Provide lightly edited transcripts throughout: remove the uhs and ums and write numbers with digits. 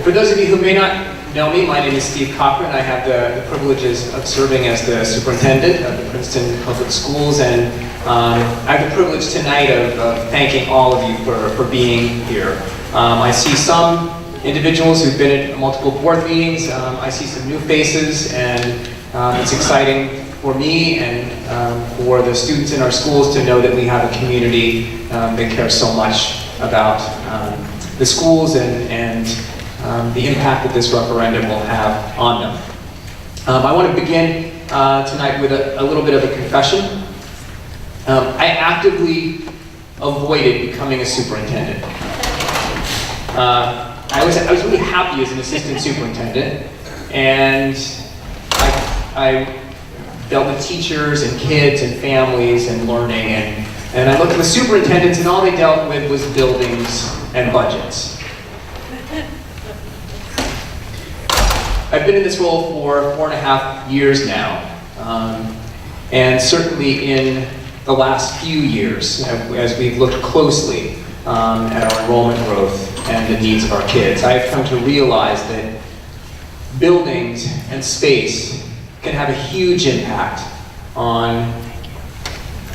For those of you who may not know me, my name is Steve Cochran. I have the privileges of serving as the superintendent of the Princeton Public Schools, and I have the privilege tonight of thanking all of you for being here. I see some individuals who've been at multiple board meetings. I see some new faces, and it's exciting for me and for the students in our schools to know that we have a community that cares so much about the schools and the impact that this referendum will have on them. I want to begin tonight with a little bit of a confession. I actively avoided becoming a superintendent. I was really happy as an assistant superintendent, and I dealt with teachers and kids and families and learning, and I looked at the superintendents, and all they dealt with was buildings and budgets. I've been in this role for 4.5 years now, and certainly in the last few years, as we've looked closely at our enrollment growth and the needs of our kids, I have come to realize that buildings and space can have a huge impact on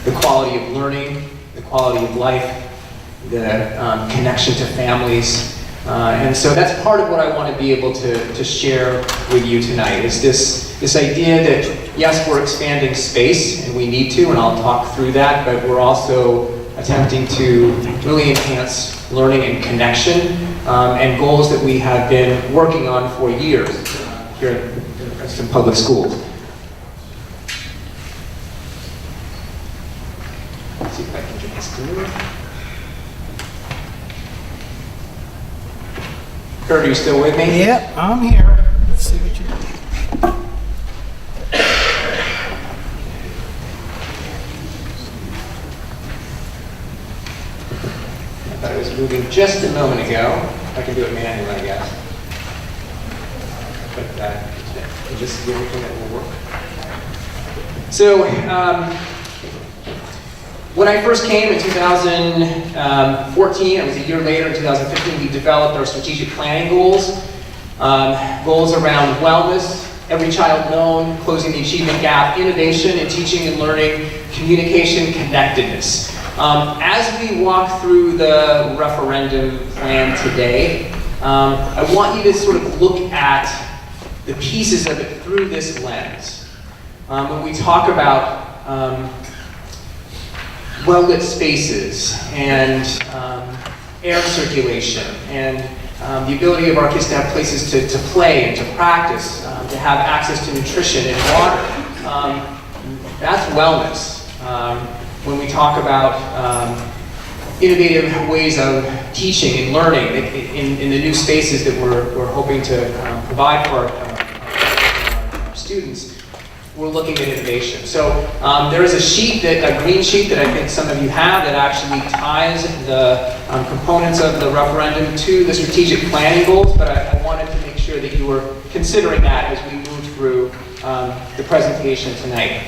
the quality of learning, the quality of life, the connection to families. And so that's part of what I want to be able to share with you tonight, is this idea that, yes, we're expanding space, and we need to, and I'll talk through that, but we're also attempting to really enhance learning and connection, and goals that we have been working on for years here at the Princeton Public Schools. Let's see if I can get this through. Kurt, are you still with me? Yep, I'm here. Let's see what you do. I thought it was moving just a moment ago. I can do it manually, I guess. But just do everything that will work. So, when I first came in 2014, it was a year later in 2015, we developed our strategic planning goals. Goals around wellness, every child known, closing the achievement gap, innovation in teaching and learning, communication, connectedness. As we walk through the referendum plan today, I want you to sort of look at the pieces of it through this lens. When we talk about well-lit spaces and air circulation and the ability of our kids to have places to play and to practice, to have access to nutrition and water. That's wellness. When we talk about innovative ways of teaching and learning in the new spaces that we're hoping to provide for our students, we're looking at innovation. So there is a sheet, a green sheet that I think some of you have, that actually ties the components of the referendum to the strategic planning goals, but I wanted to make sure that you were considering that as we move through the presentation tonight.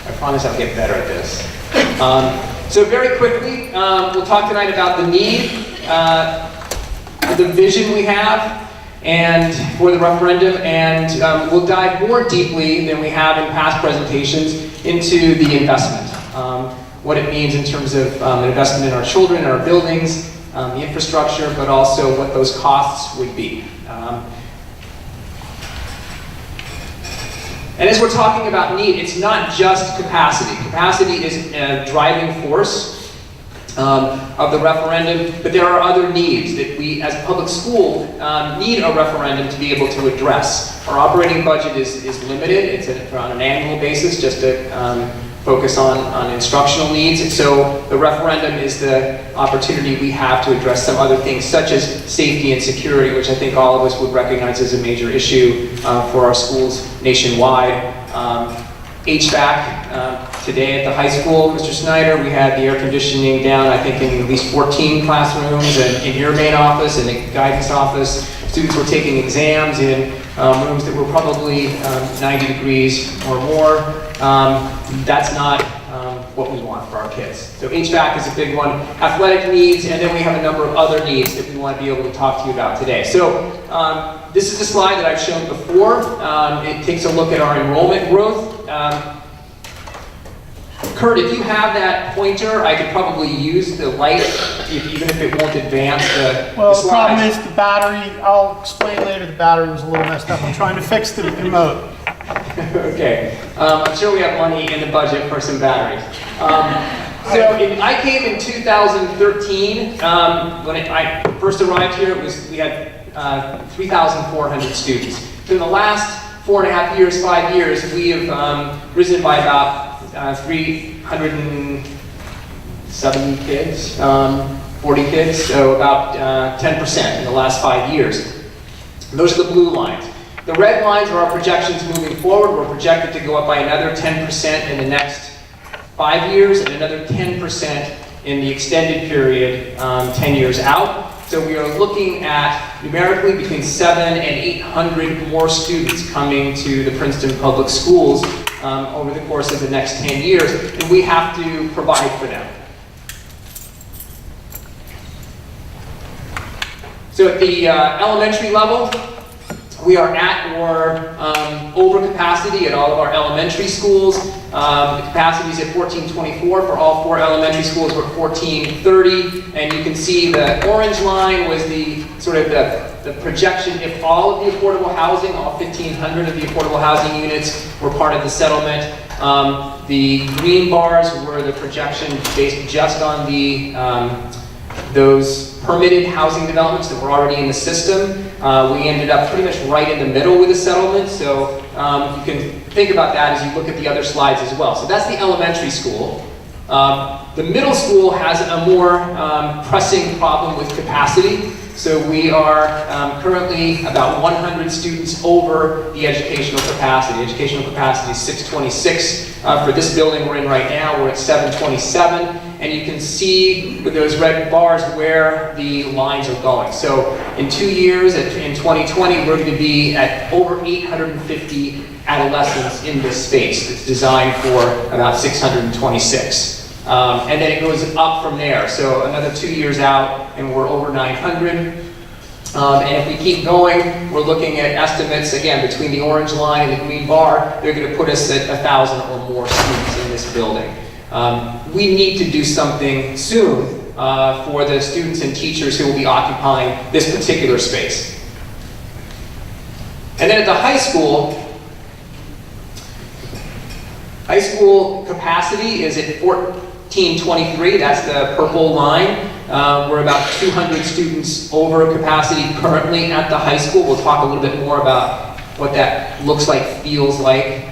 I promise I'll get better at this. So very quickly, we'll talk tonight about the need, the vision we have and for the referendum, and we'll dive more deeply than we have in past presentations into the investment, what it means in terms of investment in our children, our buildings, the infrastructure, but also what those costs would be. And as we're talking about need, it's not just capacity. Capacity is a driving force of the referendum, but there are other needs that we, as a public school, need a referendum to be able to address. Our operating budget is limited. It's on an annual basis, just to focus on instructional needs. And so the referendum is the opportunity we have to address some other things, such as safety and security, which I think all of us would recognize as a major issue for our schools nationwide. HVAC, today at the high school, Mr. Snyder, we had the air conditioning down, I think, in at least 14 classrooms, and in your main office and the guidance office. Students were taking exams in rooms that were probably 90 degrees or more. That's not what we want for our kids. So HVAC is a big one, athletic needs, and then we have a number of other needs that we want to be able to talk to you about today. So this is a slide that I've shown before. It takes a look at our enrollment growth. Kurt, if you have that pointer, I could probably use the light, even if it won't advance the Well, the slides. problem is the battery, I'll explain later, the battery was a little messed up. I'm trying to fix the remote. Okay, I'm sure we have money in the budget for some batteries. I came in 2013. When I first arrived here, we had 3,400 students. So in the last 4.5 years, 5 years, we have risen by about 370 kids, 40 kids, so about 10% in the last 5 years. Those are the blue lines. The red lines are our projections moving forward. We're projected to go up by another 10% in the next 5 years and another 10% in the extended period 10 years out. So we are looking at numerically between 700 and 800 more students coming to the Princeton Public Schools over the course of the next 10 years, and we have to provide for them. So at the elementary level, we are at or over capacity at all of our elementary schools. The capacity is at 1424 for all 4 elementary schools. We're at 1430, and you can see the orange line was the sort of the projection if all of the affordable housing, all 1,500 of the affordable housing units were part of the settlement. The green bars were the projection based just on the those permitted housing developments that were already in the system. We ended up pretty much right in the middle with the settlement, so you can think about that as you look at the other slides as well. So that's the elementary school. The middle school has a more pressing problem with capacity. So we are currently about 100 students over the educational capacity. Educational capacity is 626. For this building we're in right now, we're at 727. And you can see with those red bars where the lines are going. So in 2 years, in 2020, we're going to be at over 850 adolescents in this space. It's designed for about 626. And then it goes up from there. So another 2 years out, and we're over 900. And if we keep going, we're looking at estimates, again, between the orange line and the green bar, they're going to put us at 1,000 or more students in this building. We need to do something soon for the students and teachers who will be occupying this particular space. And then at the high school capacity is at 1423, that's the purple line. We're about 200 students over capacity currently at the high school. We'll talk a little bit more about what that looks like, feels like.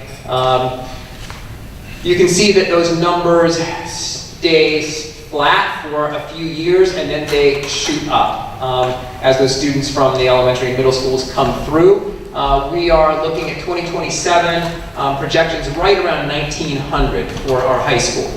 You can see that those numbers stay flat for a few years and then they shoot up as those students from the elementary and middle schools come through. We are looking at 2027 projections right around 1,900 for our high school.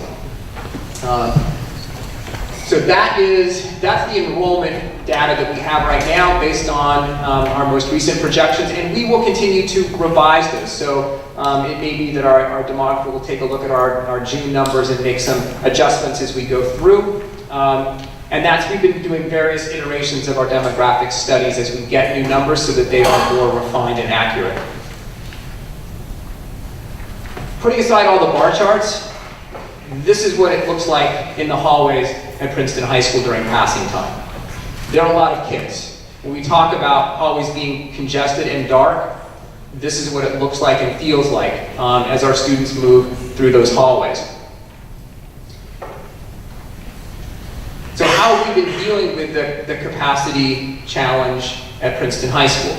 So that's the enrollment data that we have right now based on our most recent projections, and we will continue to revise those. So it may be that our demographer will take a look at our June numbers and make some adjustments as we go through. And we've been doing various iterations of our demographic studies as we get new numbers so that they are more refined and accurate. Putting aside all the bar charts, this is what it looks like in the hallways at Princeton High School during passing time. There are a lot of kids. When we talk about hallways being congested and dark, this is what it looks like and feels like as our students move through those hallways. So how have we been dealing with the capacity challenge at Princeton High School?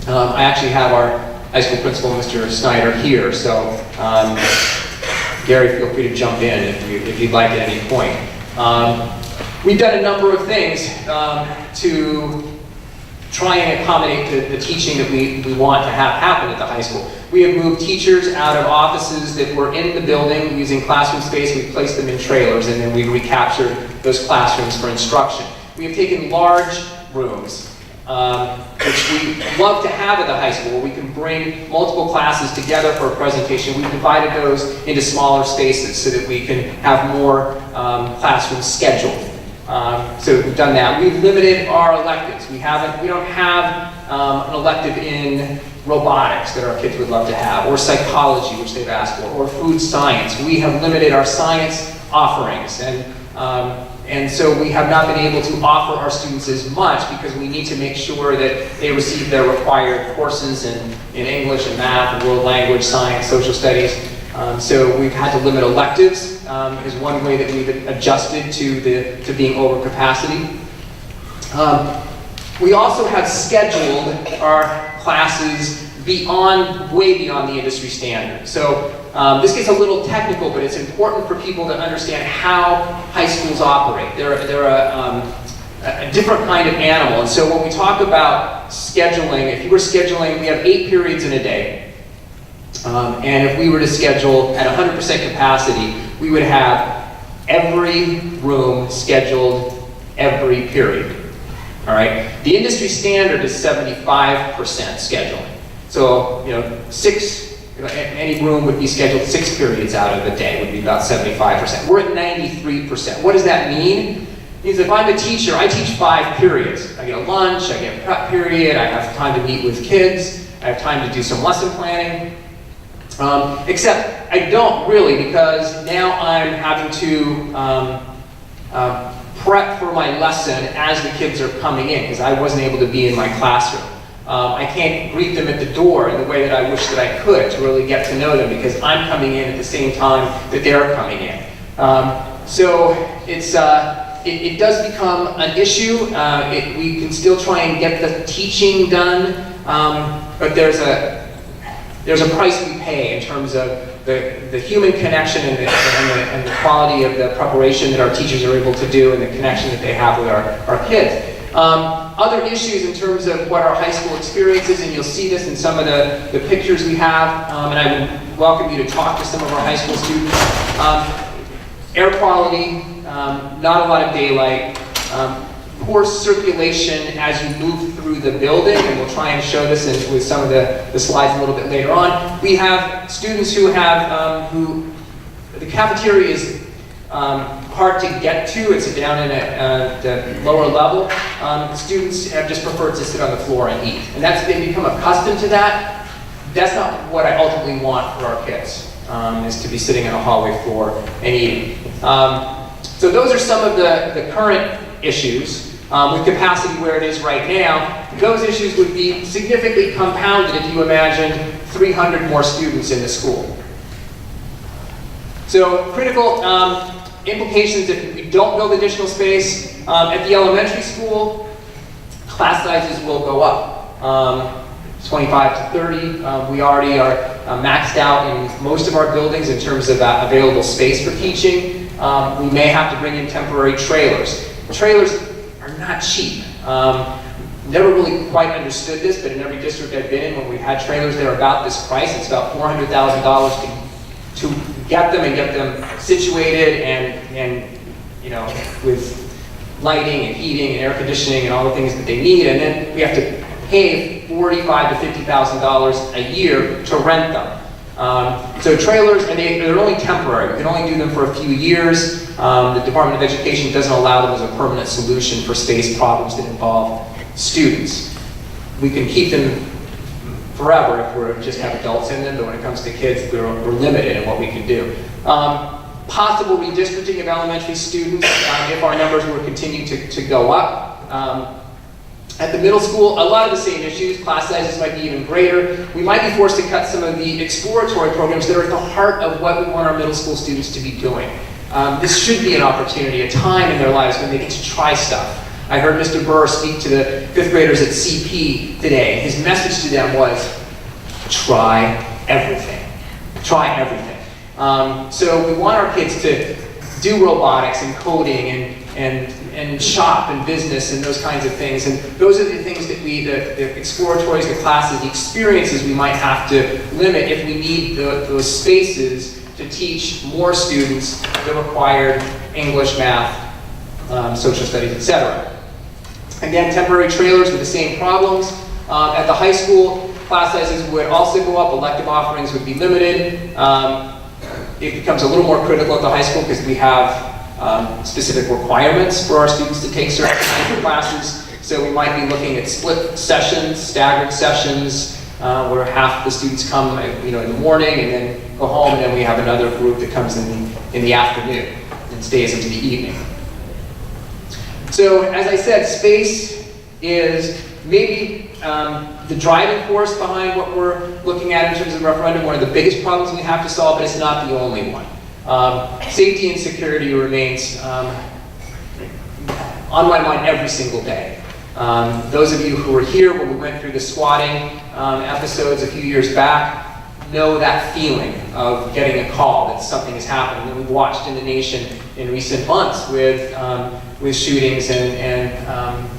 I actually have our high school principal, Mr. Snyder, here, so Gary, feel free to jump in if you'd like at any point. We've done a number of things to try and accommodate the teaching that we want to have happen at the high school. We have moved teachers out of offices that were in the building using classroom space. We've placed them in trailers, and then we've recaptured those classrooms for instruction. We have taken large rooms which we love to have at the high school, where we can bring multiple classes together for a presentation. We've divided those into smaller spaces so that we can have more classrooms scheduled. So we've done that. We've limited our electives. We don't have an elective in robotics that our kids would love to have, or psychology, which they've asked for, or food science. We have limited our science offerings, and so we have not been able to offer our students as much because we need to make sure that they receive their required courses in English and math and world language, science, social studies. So we've had to limit electives is one way that we've adjusted to being over capacity. We also have scheduled our classes way beyond the industry standard. So this gets a little technical, but it's important for people to understand how high schools operate. They're a different kind of animal. And so when we talk about scheduling, if you were scheduling, we have 8 periods in a day. And if we were to schedule at 100% capacity, we would have every room scheduled every period. All right? The industry standard is 75% scheduling. So, any room would be scheduled 6 periods out of the day, would be about 75%. We're at 93%. What does that mean? It means if I'm a teacher, I teach 5 periods. I get a lunch, I get a prep period, I have time to meet with kids, I have time to do some lesson planning. Except I don't really, because now I'm having to prep for my lesson as the kids are coming in, because I wasn't able to be in my classroom. I can't greet them at the door in the way that I wish that I could to really get to know them, because I'm coming in at the same time that they're coming in. So it does become an issue. We can still try and get the teaching done, but there's a price we pay in terms of the human connection and the quality of the preparation that our teachers are able to do, and the connection that they have with our kids. Other issues in terms of what our high school experience is, and you'll see this in some of the pictures we have, and I would welcome you to talk to some of our high school students. Air quality, not a lot of daylight, poor circulation as you move through the building, and we'll try and show this with some of the slides a little bit later on. We have students who have, the cafeteria is hard to get to. It's down in the lower level. Students have just preferred to sit on the floor and eat. And they've become accustomed to that. That's not what I ultimately want for our kids, is to be sitting on a hallway floor and eating. So those are some of the current issues. With capacity where it is right now, those issues would be significantly compounded if you imagined 300 more students in the school. So critical implications if we don't build additional space. At the elementary school, class sizes will go up. 25 to 30. We already are maxed out in most of our buildings in terms of available space for teaching. We may have to bring in temporary trailers. Trailers are not cheap. Never really quite understood this, but in every district I've been in, when we've had trailers that are about this price, it's about $400,000 to get them and get them situated and with lighting and heating and air conditioning and all the things that they need, and then we have to pay $45,000 to $50,000 a year to rent them. So trailers, and they're only temporary. We can only do them for a few years. The Department of Education doesn't allow them as a permanent solution for space problems that involve students. We can keep them forever if we just have adults in them, but when it comes to kids, we're limited in what we can do. Possible redistricting of elementary students if our numbers were continuing to go up. At the middle school, a lot of the same issues. Class sizes might be even greater. We might be forced to cut some of the exploratory programs that are at the heart of what we want our middle school students to be doing. This should be an opportunity, a time in their lives when they get to try stuff. I heard Mr. Burr speak to the 5th graders at CP today. His message to them was, try everything. Try everything. So we want our kids to do robotics and coding and shop and business and those kinds of things. And those are the things that the exploratories, the classes, the experiences we might have to limit if we need those spaces to teach more students the required English, math, social studies, etc. Again, temporary trailers with the same problems. At the high school, class sizes would also go up, elective offerings would be limited. It becomes a little more critical at the high school because we have specific requirements for our students to take certain kinds of classes. So we might be looking at split sessions, staggered sessions, where half the students come in the morning and then go home, and then we have another group that comes in the afternoon and stays into the evening. So as I said, space is maybe the driving force behind what we're looking at in terms of the referendum, one of the biggest problems we have to solve, but it's not the only one. Safety and security remains on my mind every single day. Those of you who were here when we went through the swatting episodes a few years back know that feeling of getting a call that something is happening. And we've watched in the nation in recent months with shootings and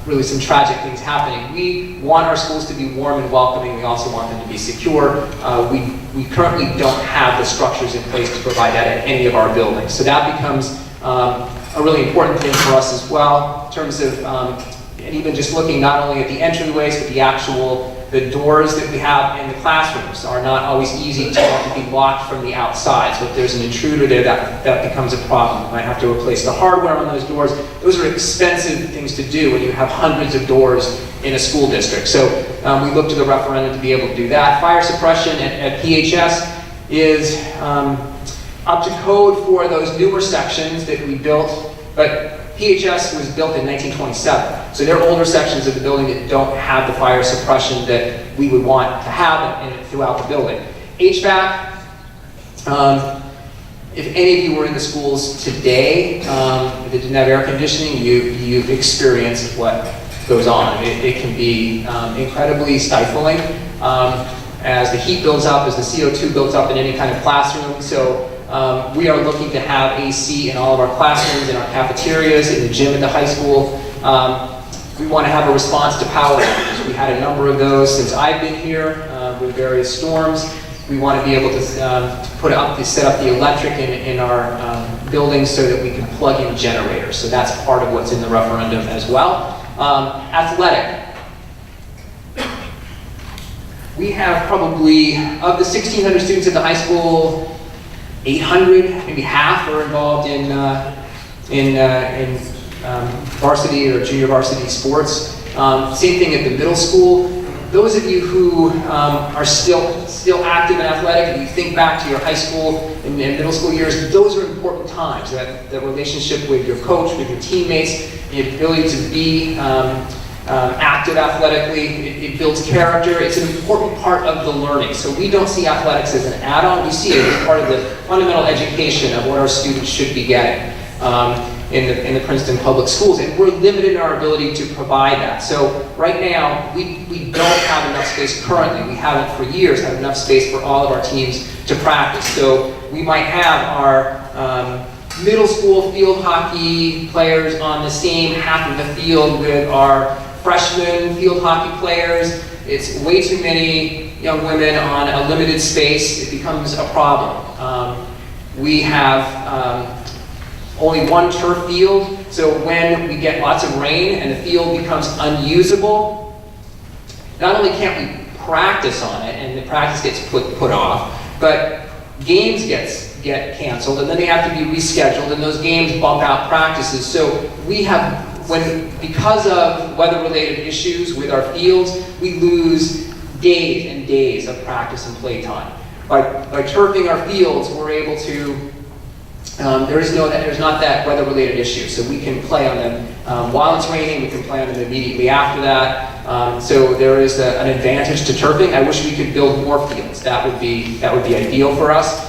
really some tragic things happening. We want our schools to be warm and welcoming. We also want them to be secure. We currently don't have the structures in place to provide that at any of our buildings. So that becomes a really important thing for us as well in terms of and even just looking not only at the entryways, but the doors that we have in the classrooms are not always easy to be locked from the outside. So if there's an intruder there, that becomes a problem. We might have to replace the hardware on those doors. Those are expensive things to do when you have hundreds of doors in a school district. So we look to the referendum to be able to do that. Fire suppression at PHS is up to code for those newer sections that we built, but PHS was built in 1927, so there are older sections of the building that don't have the fire suppression that we would want to have throughout the building. HVAC, if any of you were in the schools today that didn't have air conditioning, you've experienced what goes on. It can be incredibly stifling as the heat builds up, as the CO2 builds up in any kind of classroom. So we are looking to have AC in all of our classrooms, in our cafeterias, in the gym at the high school. We want to have a response to power outages. We had a number of those since I've been here with various storms. We want to be able to set up the electric in our buildings so that we can plug in generators. So that's part of what's in the referendum as well. Athletic. We have probably, of the 1,600 students at the high school, 800, maybe half, are involved in varsity or junior varsity sports. Same thing at the middle school. Those of you who are still active in athletic, if you think back to your high school and middle school years, those are important times. That relationship with your coach, with your teammates, the ability to be active athletically, it builds character. It's an important part of the learning. So we don't see athletics as an add-on. We see it as part of the fundamental education of what our students should be getting in the Princeton public schools. And we're limited in our ability to provide that. So right now, we don't have enough space currently. We haven't for years had enough space for all of our teams to practice. So we might have our middle school field hockey players on the same half of the field with our freshman field hockey players. It's way too many young women on a limited space. It becomes a problem. We have only one turf field, so when we get lots of rain and the field becomes unusable, not only can't we practice on it and the practice gets put off, but games get canceled and then they have to be rescheduled and those games bump out practices. So we have, because of weather-related issues with our fields, we lose days and days of practice and play time. By turfing our fields, we're able to, there's not that weather-related issue. So we can play on them while it's raining, we can play on them immediately after that. So there is an advantage to turfing. I wish we could build more fields. That would be ideal for us.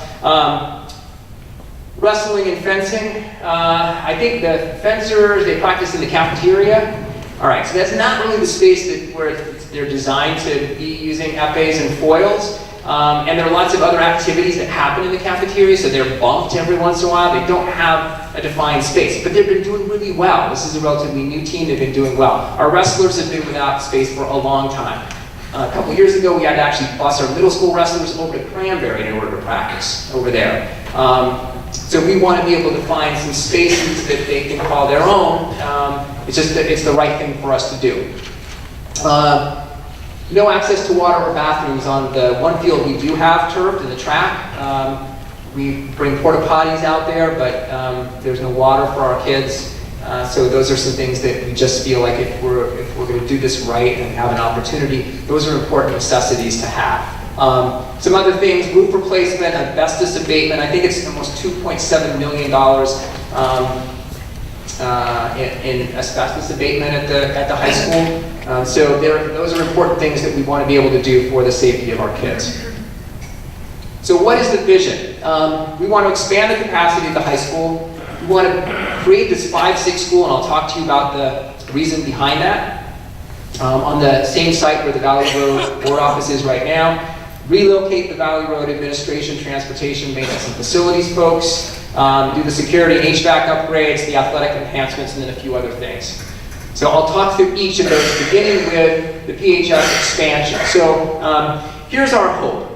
Wrestling and fencing. I think the fencers, they practice in the cafeteria. All right, so that's not really the space where they're designed to be using epées and foils. And there are lots of other activities that happen in the cafeteria, so they're bumped every once in a while. They don't have a defined space, but they've been doing really well. This is a relatively new team. They've been doing well. Our wrestlers have been without space for a long time. A couple years ago, we had to actually bus our middle school wrestlers over to Cranberry in order to practice over there. So we want to be able to find some spaces that they can call their own. It's the right thing for us to do. No access to water or bathrooms on the one field we do have turfed in the track. We bring porta potties out there, but there's no water for our kids. So those are some things that we just feel like if we're going to do this right and have an opportunity, those are important necessities to have. Some other things: roof replacement, asbestos abatement. I think it's almost $2.7 million in asbestos abatement at the high school. So those are important things that we want to be able to do for the safety of our kids. So what is the vision? We want to expand the capacity of the high school. We want to create this 5-6 school, and I'll talk to you about the reason behind that. On the same site where the Valley Road Board Office is right now. Relocate the Valley Road administration, transportation, maintenance, and facilities folks. Do the security and HVAC upgrades, the athletic enhancements, and then a few other things. So I'll talk through each of those, beginning with the PHS expansion. So here's our hope.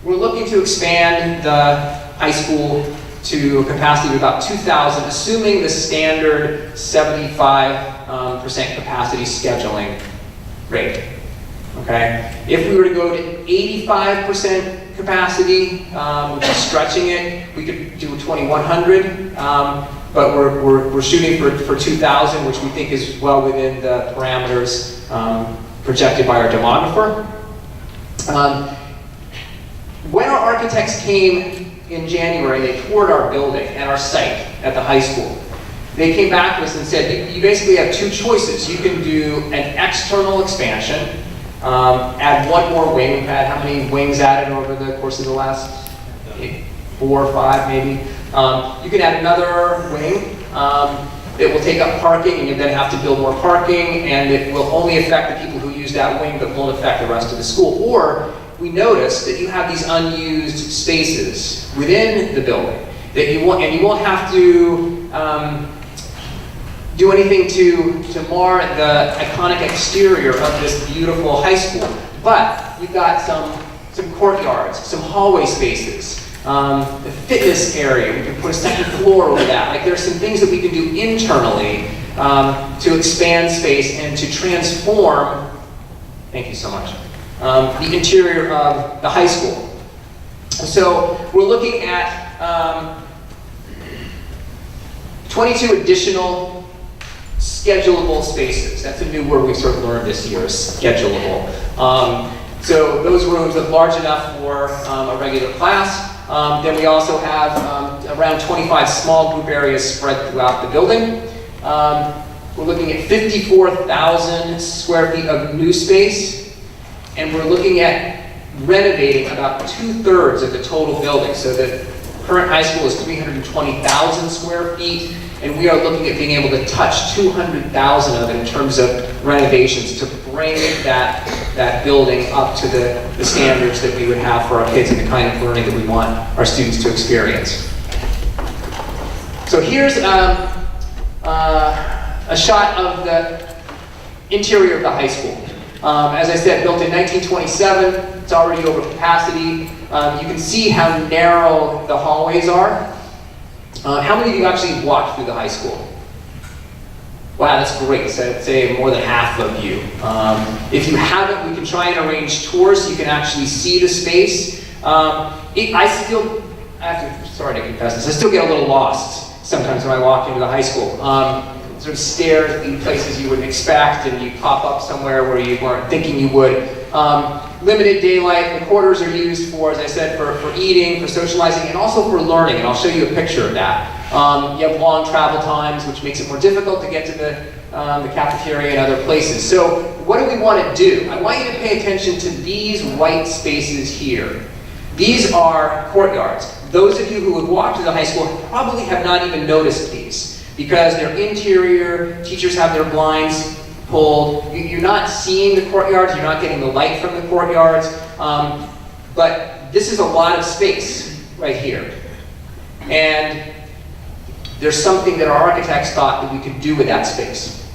We're looking to expand the high school to a capacity of about 2,000, assuming the standard 75% capacity scheduling rate. Okay? If we were to go to 85% capacity, which is stretching it, we could do 2,100, but we're shooting for 2,000, which we think is well within the parameters projected by our demographer. When our architects came in January, they toured our building and our site at the high school. They came back to us and said, you basically have two choices. You can do an external expansion, add one more wing. We've had how many wings added over the course of the last 4 or 5 maybe. You can add another wing. It will take up parking, and you then have to build more parking, and it will only affect the people who use that wing, but won't affect the rest of the school. Or we noticed that you have these unused spaces within the building that you want, and you won't have to do anything to mar the iconic exterior of this beautiful high school. But you've got some courtyards, some hallway spaces, the fitness area. We can put a second floor over that. Like, there's some things that we can do internally to expand space and to transform. Thank you so much. The interior of the high school. So we're looking at 22 additional schedulable spaces. That's a new word we sort of learned this year, is schedulable. So those rooms are large enough for a regular class. Then we also have around 25 small group areas spread throughout the building. We're looking at 54,000 square feet of new space. And we're looking at renovating about 2/3 of the total building. So the current high school is 320,000 square feet, and we are looking at being able to touch 200,000 of it in terms of renovations to bring that building up to the standards that we would have for our kids and the kind of learning that we want our students to experience. So here's a shot of the interior of the high school. As I said, built in 1927, it's already over capacity. You can see how narrow the hallways are. How many of you actually walked through the high school? Wow, that's great. So I'd say more than half of you. If you haven't, we can try and arrange tours so you can actually see the space. Sorry to confess this, I still get a little lost sometimes when I walk into the high school. Sort of stairs in places you wouldn't expect, and you pop up somewhere where you weren't thinking you would. Limited daylight. The quarters are used for, as I said, for eating, for socializing, and also for learning, and I'll show you a picture of that. You have long travel times, which makes it more difficult to get to the cafeteria and other places. So what do we want to do? I want you to pay attention to these white spaces here. These are courtyards. Those of you who have walked to the high school probably have not even noticed these, because they're interior, teachers have their blinds pulled. You're not seeing the courtyards, you're not getting the light from the courtyards, but this is a lot of space right here. And there's something that our architects thought that we could do with that space.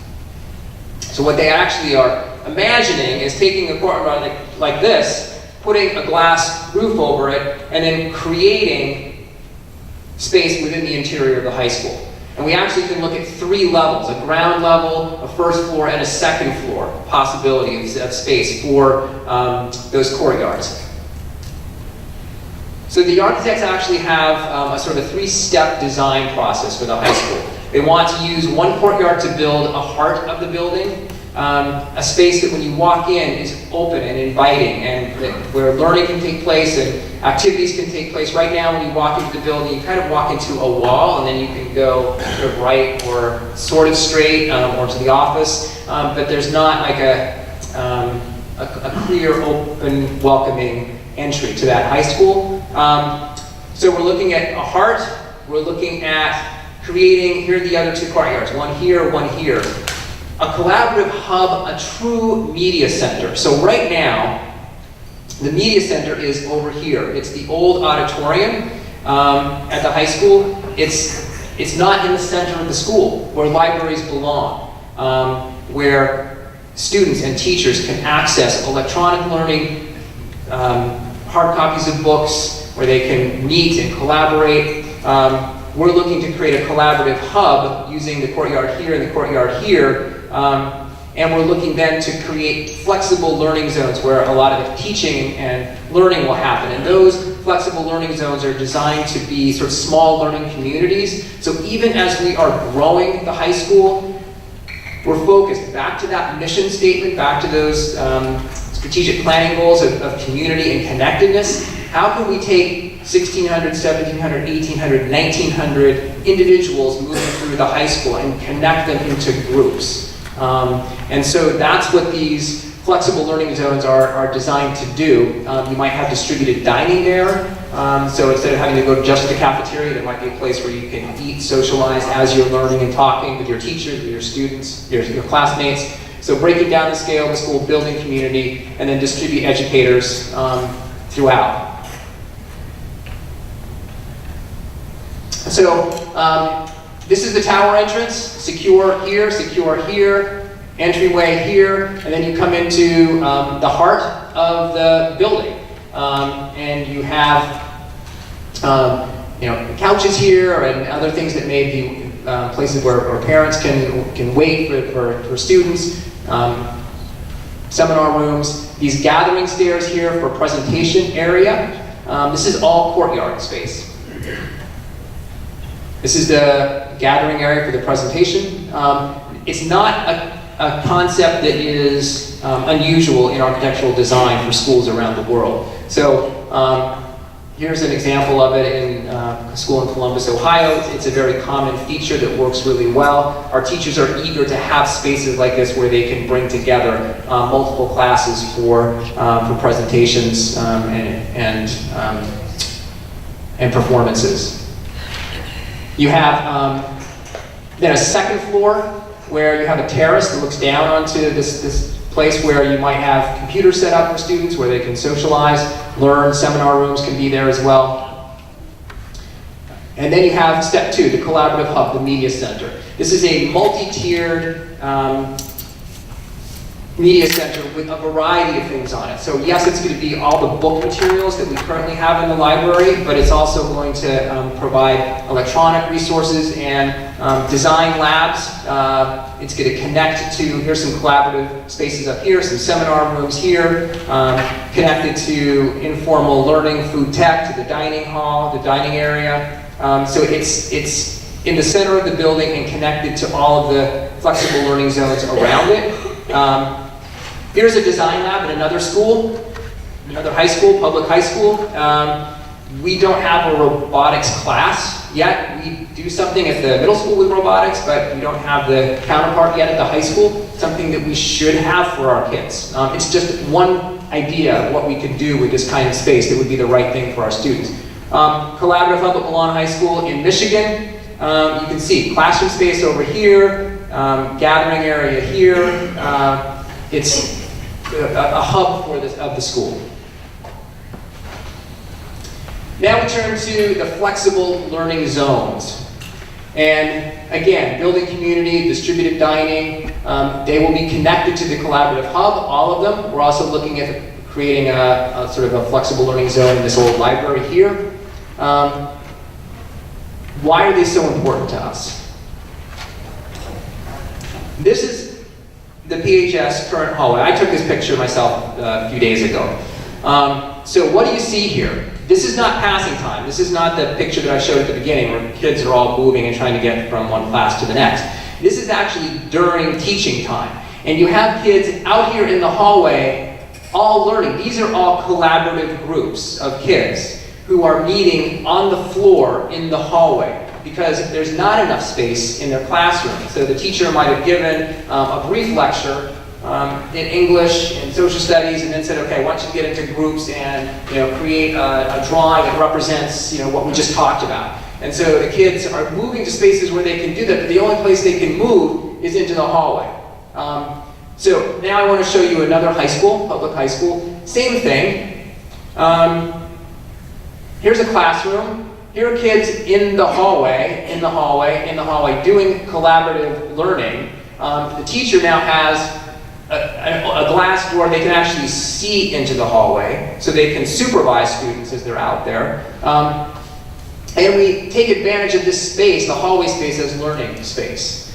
So what they actually are imagining is taking a courtyard like this, putting a glass roof over it, and then creating space within the interior of the high school. And we actually can look at 3 levels, a ground level, a first floor, and a second floor possibility of space for those courtyards. So the architects actually have a sort of a 3-step design process for the high school. They want to use one courtyard to build a heart of the building, a space that when you walk in is open and inviting, and where learning can take place and activities can take place. Right now when you walk into the building, you kind of walk into a wall and then you can go sort of right or sort of straight or to the office, but there's not like a clear, open, welcoming entry to that high school. So we're looking at a heart, we're looking at creating, here are the other 2 courtyards, one here, one here. A collaborative hub, a true media center. So right now, the media center is over here. It's the old auditorium at the high school. It's not in the center of the school where libraries belong, where students and teachers can access electronic learning, hard copies of books, where they can meet and collaborate. We're looking to create a collaborative hub using the courtyard here and the courtyard here, and we're looking then to create flexible learning zones where a lot of the teaching and learning will happen. And those flexible learning zones are designed to be sort of small learning communities. So even as we are growing the high school, we're focused back to that mission statement, back to those strategic planning goals of community and connectedness. How can we take 1,600, 1,700, 1,800, 1,900 individuals moving through the high school and connect them into groups? And so that's what these flexible learning zones are designed to do. You might have distributed dining there. So instead of having to go just to the cafeteria, there might be a place where you can eat, socialize as you're learning and talking with your teachers, with your students, your classmates. So breaking down the scale of the school, building community, and then distribute educators throughout. So this is the tower entrance, secure here, entryway here, and then you come into the heart of the building. And you have couches here and other things that may be places where parents can wait for students, seminar rooms, these gathering stairs here for presentation area. This is all courtyard space. This is the gathering area for the presentation. It's not a concept that is unusual in architectural design for schools around the world. So here's an example of it in a school in Columbus, Ohio. It's a very common feature that works really well. Our teachers are eager to have spaces like this where they can bring together multiple classes for presentations and performances. You have then a second floor where you have a terrace that looks down onto this place where you might have computers set up for students where they can socialize, learn. Seminar rooms can be there as well. And then you have step 2, the collaborative hub, the media center. This is a multi-tiered media center with a variety of things on it. So yes, it's going to be all the book materials that we currently have in the library, but it's also going to provide electronic resources and design labs. It's going to connect to, here's some collaborative spaces up here, some seminar rooms here, connected to informal learning, food tech, to the dining hall, the dining area. So it's in the center of the building and connected to all of the flexible learning zones around it. Here's a design lab at another school, another high school, public high school. We don't have a robotics class yet. We do something at the middle school with robotics, but we don't have the counterpart yet at the high school, something that we should have for our kids. It's just one idea of what we could do with this kind of space that would be the right thing for our students. Collaborative hub at Milan High School in Michigan. You can see classroom space over here, gathering area here. It's a hub of the school. Now we turn to the flexible learning zones. And again, building community, distributed dining, they will be connected to the collaborative hub, all of them. We're also looking at creating a sort of a flexible learning zone in this old library here. Why are they so important to us? This is the PHS current hallway. I took this picture myself a few days ago. So what do you see here? This is not passing time. This is not the picture that I showed at the beginning where kids are all moving and trying to get from one class to the next. This is actually during teaching time. And you have kids out here in the hallway all learning. These are all collaborative groups of kids who are meeting on the floor in the hallway because there's not enough space in their classroom. So the teacher might have given a brief lecture in English and social studies, and then said, okay, I want you to get into groups and create a drawing that represents what we just talked about. And so the kids are moving to spaces where they can do that, but the only place they can move is into the hallway. So now I want to show you another high school, public high school. Same thing. Here's a classroom. Here are kids in the hallway, doing collaborative learning. The teacher now has a glass door. They can actually see into the hallway, so they can supervise students as they're out there. And we take advantage of this space, the hallway space, as learning space.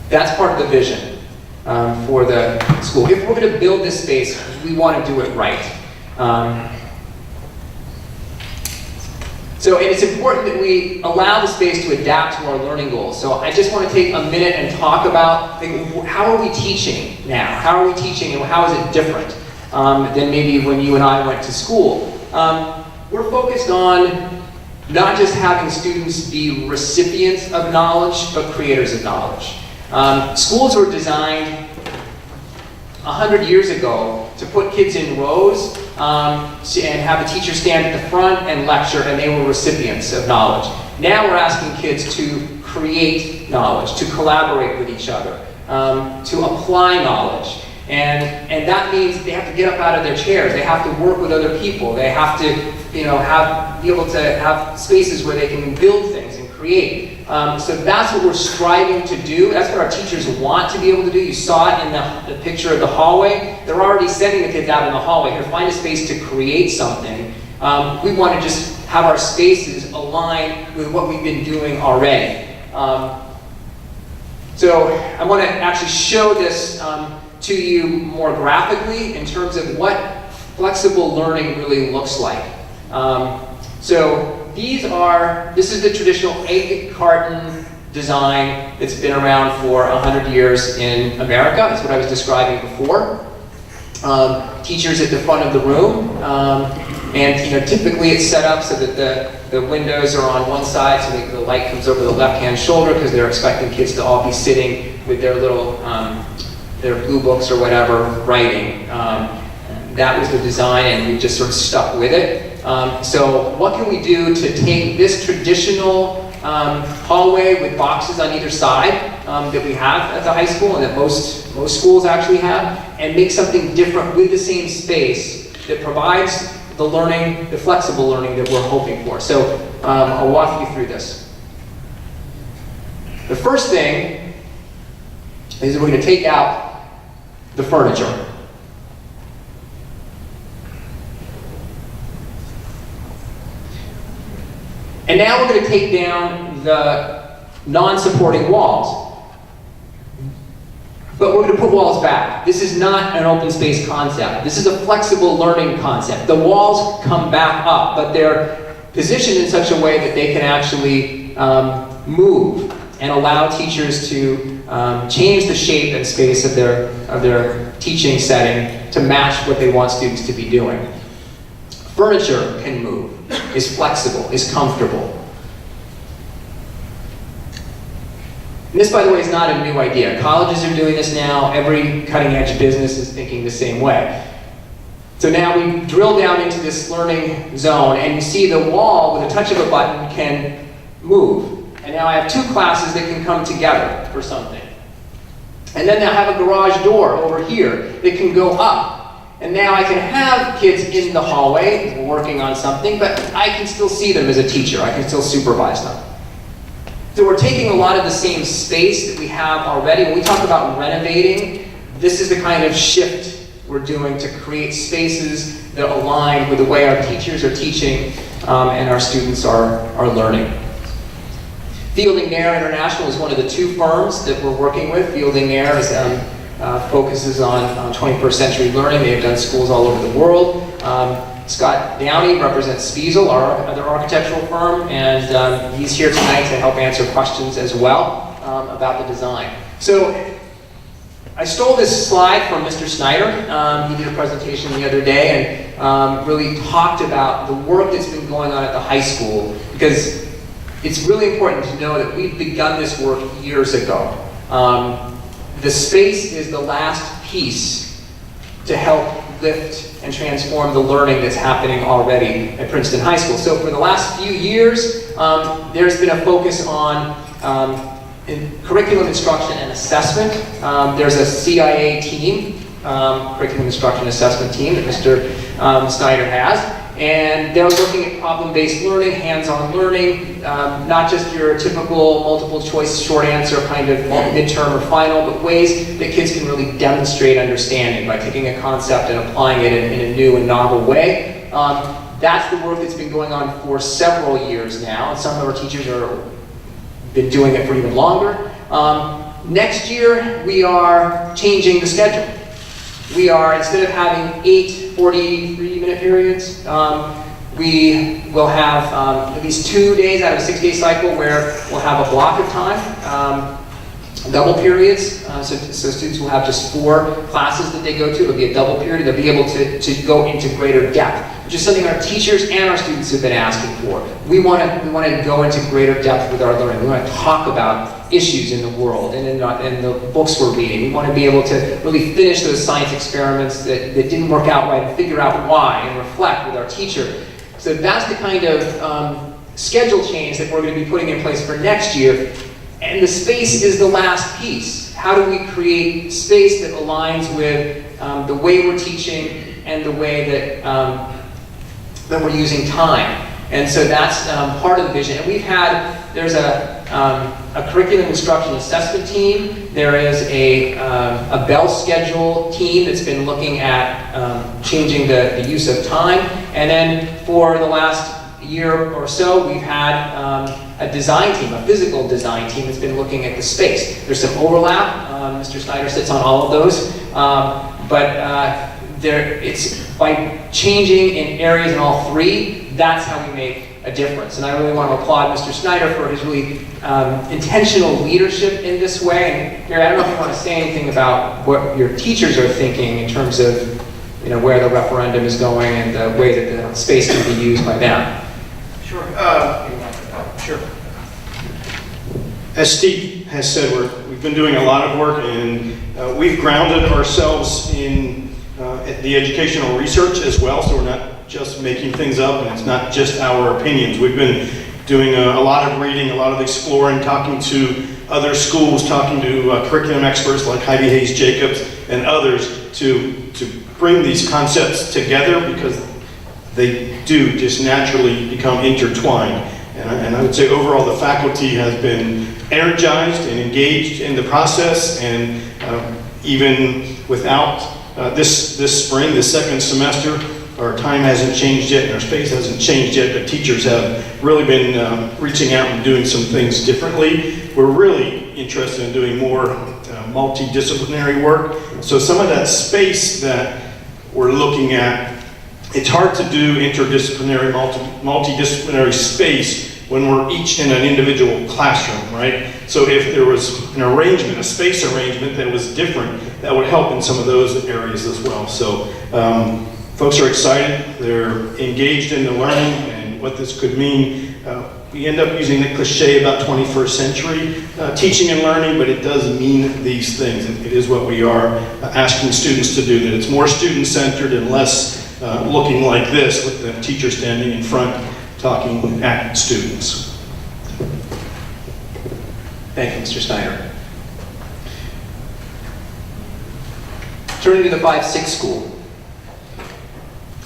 That's part of the vision for the school. If we're going to build this space, we want to do it right. And it's important that we allow the space to adapt to our learning goals. So I just want to take a minute and talk about how are we teaching now? How are we teaching and how is it different than maybe when you and I went to school? We're focused on not just having students be recipients of knowledge, but creators of knowledge. Schools were designed 100 years ago to put kids in rows and have the teacher stand at the front and lecture, and they were recipients of knowledge. Now we're asking kids to create knowledge, to collaborate with each other, to apply knowledge. And that means they have to get up out of their chairs. They have to work with other people. They have to be able to have spaces where they can build things and create. So that's what we're striving to do. That's what our teachers want to be able to do. You saw it in the picture of the hallway. They're already sending the kids out in the hallway. Here, find a space to create something. We want to just have our spaces align with what we've been doing already. So I want to actually show this to you more graphically in terms of what flexible learning really looks like. This is the traditional egg carton design that's been around for 100 years in America. That's what I was describing before. Teachers at the front of the room, and typically it's set up so that the windows are on one side, so the light comes over the left-hand shoulder because they're expecting kids to all be sitting with their little their blue books or whatever, writing. That was the design, and we just sort of stuck with it. So what can we do to take this traditional hallway with boxes on either side that we have at the high school and that most schools actually have, and make something different with the same space that provides the learning, the flexible learning that we're hoping for. So I'll walk you through this. The first thing is that we're going to take out the furniture. And now we're going to take down the non-supporting walls. But we're going to put walls back. This is not an open space concept. This is a flexible learning concept. The walls come back up, but they're positioned in such a way that they can actually move and allow teachers to change the shape and space of their teaching setting to match what they want students to be doing. Furniture can move, is flexible, is comfortable. And this, by the way, is not a new idea. Colleges are doing this now. Every cutting-edge business is thinking the same way. So now we drill down into this learning zone, and you see the wall, with a touch of a button, can move. And now I have two classes that can come together for something. And then I have a garage door over here that can go up. And now I can have kids in the hallway working on something, but I can still see them as a teacher. I can still supervise them. So we're taking a lot of the same space that we have already. When we talk about renovating, this is the kind of shift we're doing to create spaces that align with the way our teachers are teaching and our students are learning. Fielding Air International is one of the two firms that we're working with. Fielding Air is, focuses on 21st century learning. They have done schools all over the world. Scott Downey represents Spiesel, our other architectural firm, and he's here tonight to help answer questions as well about the design. So I stole this slide from Mr. Snyder. He did a presentation the other day and really talked about the work that's been going on at the high school, because it's really important to know that we've begun this work years ago. The space is the last piece to help lift and transform the learning that's happening already at Princeton High School. So for the last few years, there's been a focus on in curriculum instruction and assessment. There's a CIA team, curriculum instruction assessment team that Mr. Snyder has, and they're looking at problem-based learning, hands-on learning, not just your typical multiple choice short answer kind of midterm or final, but ways that kids can really demonstrate understanding by taking a concept and applying it in a new and novel way. That's the work that's been going on for several years now, and some of our teachers are been doing it for even longer. Next year, we are changing the schedule. We are, instead of having 8 43-minute periods, we will have at least 2 days out of a 6-day cycle where we'll have a block of time, double periods, so students will have just 4 classes that they go to. It'll be a double period. They'll be able to go into greater depth, which is something our teachers and our students have been asking for. We want to go into greater depth with our learning. We want to talk about issues in the world and in the books we're reading. We want to be able to really finish those science experiments that didn't work out right and figure out why and reflect with our teacher. So that's the kind of schedule change that we're going to be putting in place for next year. And the space is the last piece. How do we create space that aligns with the way we're teaching and the way that we're using time? And so that's part of the vision. And there's a curriculum instruction assessment team. There is a bell schedule team that's been looking at changing the use of time. And then for the last year or so, we've had a design team, a physical design team that's been looking at the space. There's some overlap. Mr. Snyder sits on all of those. But it's by changing in areas in all 3, that's how we make a difference. And I really want to applaud Mr. Snyder for his really intentional leadership in this way. And Gary, I don't know if you want to say anything about what your teachers are thinking in terms of where the referendum is going and the way that the space can be used by them. Sure. Sure. As Steve has said, we've been doing a lot of work, and we've grounded ourselves in the educational research as well, so we're not just making things up, and it's not just our opinions. We've been doing a lot of reading, a lot of exploring, talking to other schools, talking to curriculum experts like Heidi Hayes-Jacobs and others to bring these concepts together, because they do just naturally become intertwined. And I would say overall the faculty has been energized and engaged in the process, and even without this spring, the second semester, our time hasn't changed yet and our space hasn't changed yet, but teachers have really been reaching out and doing some things differently. We're really interested in doing more multidisciplinary work. So some of that space that we're looking at, it's hard to do interdisciplinary, multidisciplinary space when we're each in an individual classroom, right? So if there was an arrangement, a space arrangement that was different, that would help in some of those areas as well. So folks are excited, they're engaged in the learning and what this could mean. We end up using the cliche about 21st century teaching and learning, but it does mean these things. And it is what we are asking students to do, that it's more student-centered and less looking like this, with the teacher standing in front talking at students. Thank you, Mr. Snyder. Turning to the 5-6 school.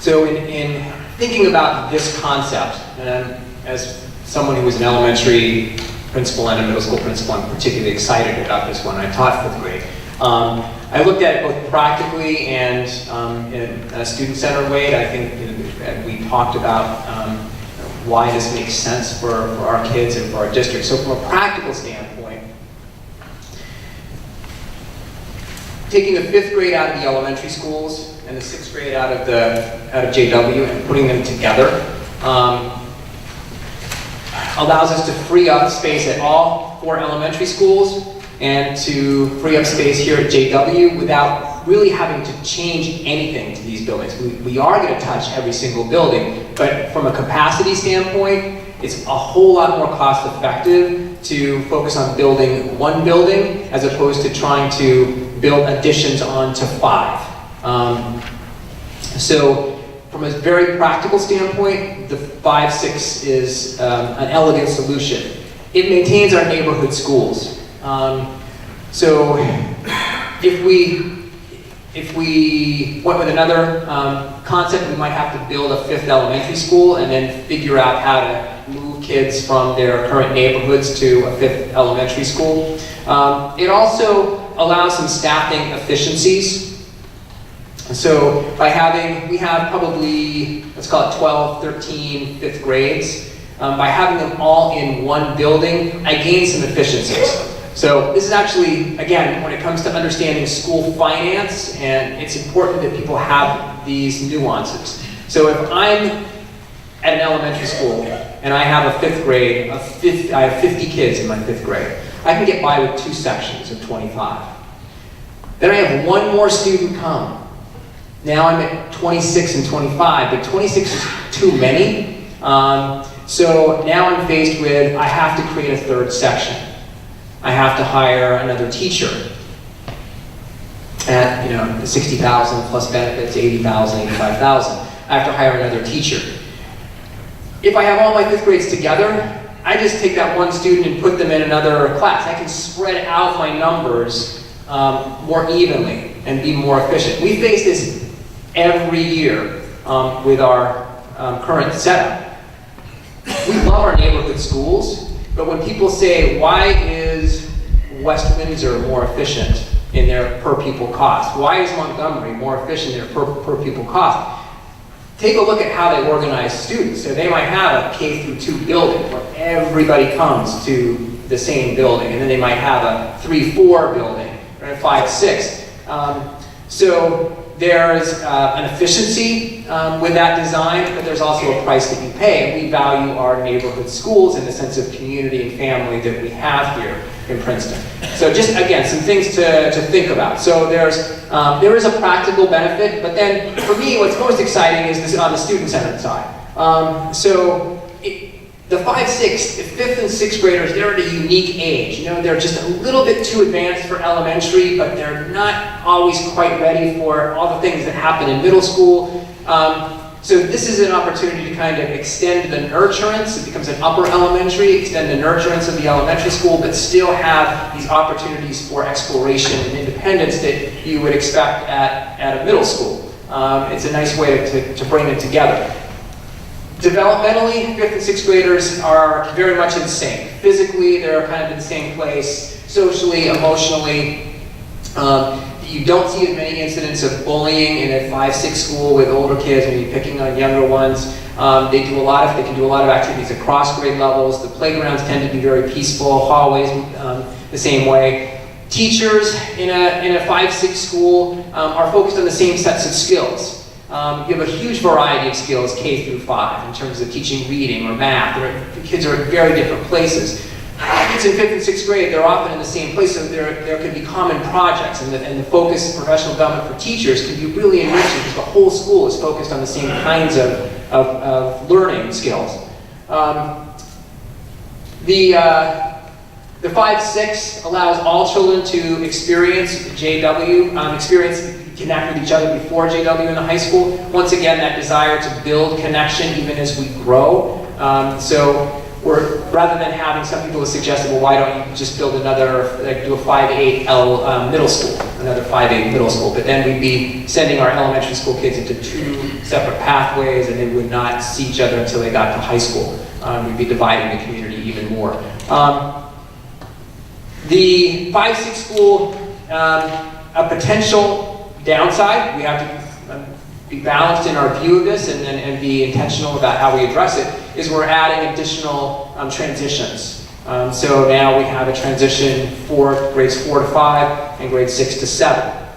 So in thinking about this concept, and as someone who was an elementary principal and a middle school principal, I'm particularly excited about this one. I taught 5th grade. I looked at it both practically and in a student-centered way. I think we talked about why this makes sense for our kids and for our district. So from a practical standpoint, taking the 5th grade out of the elementary schools and the 6th grade out of JW and putting them together allows us to free up space at all 4 elementary schools and to free up space here at JW without really having to change anything to these buildings. We are going to touch every single building, but from a capacity standpoint, it's a whole lot more cost effective to focus on building one building as opposed to trying to build additions onto 5. So from a very practical standpoint, the 5-6 is an elegant solution. It maintains our neighborhood schools. So if we went with another concept, we might have to build a 5th elementary school and then figure out how to move kids from their current neighborhoods to a 5th elementary school. It also allows some staffing efficiencies. So by we have probably, let's call it 12, 13, 5th grades. By having them all in one building, I gain some efficiencies. So this is actually, again, when it comes to understanding school finance, and it's important that people have these nuances. So if I'm at an elementary school and I have a 5th grade, I have 50 kids in my 5th grade, I can get by with 2 sections of 25. Then I have one more student come. Now I'm at 26 and 25, but 26 is too many. So now I'm faced with, I have to create a 3rd section. I have to hire another teacher at 60,000 plus benefits, 80,000, 85,000. I have to hire another teacher. If I have all my 5th grades together, I just take that one student and put them in another class. I can spread out my numbers more evenly and be more efficient. We face this every year with our current setup. We love our neighborhood schools, but when people say, why is West Windsor more efficient in their per pupil cost? Why is Montgomery more efficient in their per pupil cost? Take a look at how they organize students. So they might have a K through 2 building where everybody comes to the same building, and then they might have a 3-4 building, or a 5-6. So there's an efficiency with that design, but there's also a price that you pay. And we value our neighborhood schools in the sense of community and family that we have here in Princeton. So just, again, some things to think about. So there is a practical benefit, but then for me, what's most exciting is this on the student-centered side. The 5-6, the 5th and 6th graders, they're at a unique age. They're just a little bit too advanced for elementary, but they're not always quite ready for all the things that happen in middle school. So this is an opportunity to kind of extend the nurturance. It becomes an upper elementary, extend the nurturance of the elementary school, but still have these opportunities for exploration and independence that you would expect at a middle school. It's a nice way to bring it together. Developmentally, 5th and 6th graders are very much in sync. Physically, they're kind of in the same place. Socially, emotionally, you don't see as many incidents of bullying in a 5-6 school with older kids, maybe picking on younger ones. They can do a lot of activities across grade levels. The playgrounds tend to be very peaceful. Hallways, the same way. Teachers in a 5-6 school are focused on the same sets of skills. You have a huge variety of skills K through 5 in terms of teaching reading or math. The kids are at very different places. Kids in 5th and 6th grade, they're often in the same place, so there can be common projects, and the focus of professional development for teachers can be really enriching because the whole school is focused on the same kinds of learning skills. The 5-6 allows all children to experience JW, connect with each other before JW in the high school. Once again, that desire to build connection even as we grow. Rather than having some people have suggested, well, why don't you just build another, do a 5-8 middle school, another 5-8 middle school, but then we'd be sending our elementary school kids into 2 separate pathways and they would not see each other until they got to high school. We'd be dividing the community even more. The 5-6 school, a potential downside, we have to be balanced in our view of this and be intentional about how we address it, is we're adding additional transitions. So now we have a transition for grades 4 to 5 and grades 6 to 7.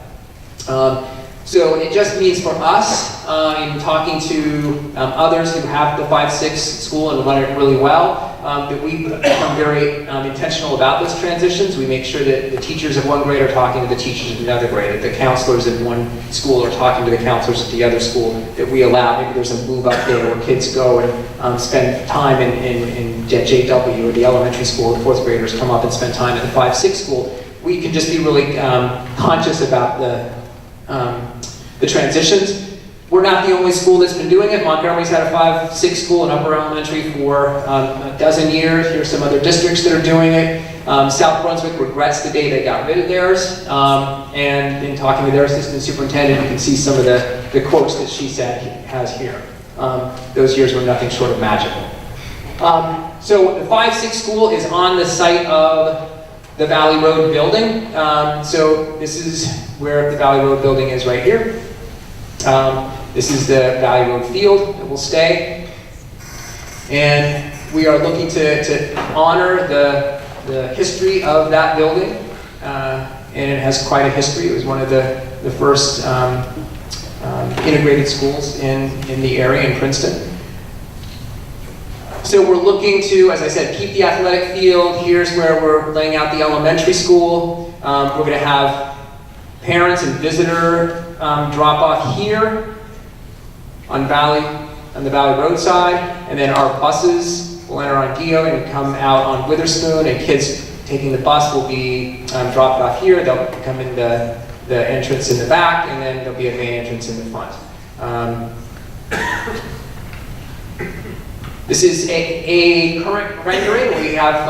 So it just means for us, in talking to others who have the 5-6 school and run it really well, that we become very intentional about those transitions. We make sure that the teachers of one grade are talking to the teachers of another grade, that the counselors in one school are talking to the counselors at the other school, that we allow, maybe there's a move up there where kids go and spend time in JW or the elementary school, the 4th graders come up and spend time at the 5-6 school. We can just be really conscious about the transitions. We're not the only school that's been doing it. Montgomery's had a 5-6 school in upper elementary for a dozen years. Here's some other districts that are doing it. South Brunswick regrets the day they got rid of theirs. And in talking to their assistant superintendent, you can see some of the quotes that she has here. Those years were nothing short of magical. So the 5-6 school is on the site of the Valley Road building. So this is where the Valley Road building is right here. This is the Valley Road field that will stay. And we are looking to honor the history of that building. And it has quite a history. It was one of the first integrated schools in the area in Princeton. So we're looking to, as I said, keep the athletic field. Here's where we're laying out the elementary school. We're going to have parents and visitor drop off here on the Valley Road side, and then our buses will enter on Dio and come out on Witherspoon, and kids taking the bus will be dropped off here. They'll come in the entrance in the back, and then there'll be a main entrance in the front. This is a current rendering. We have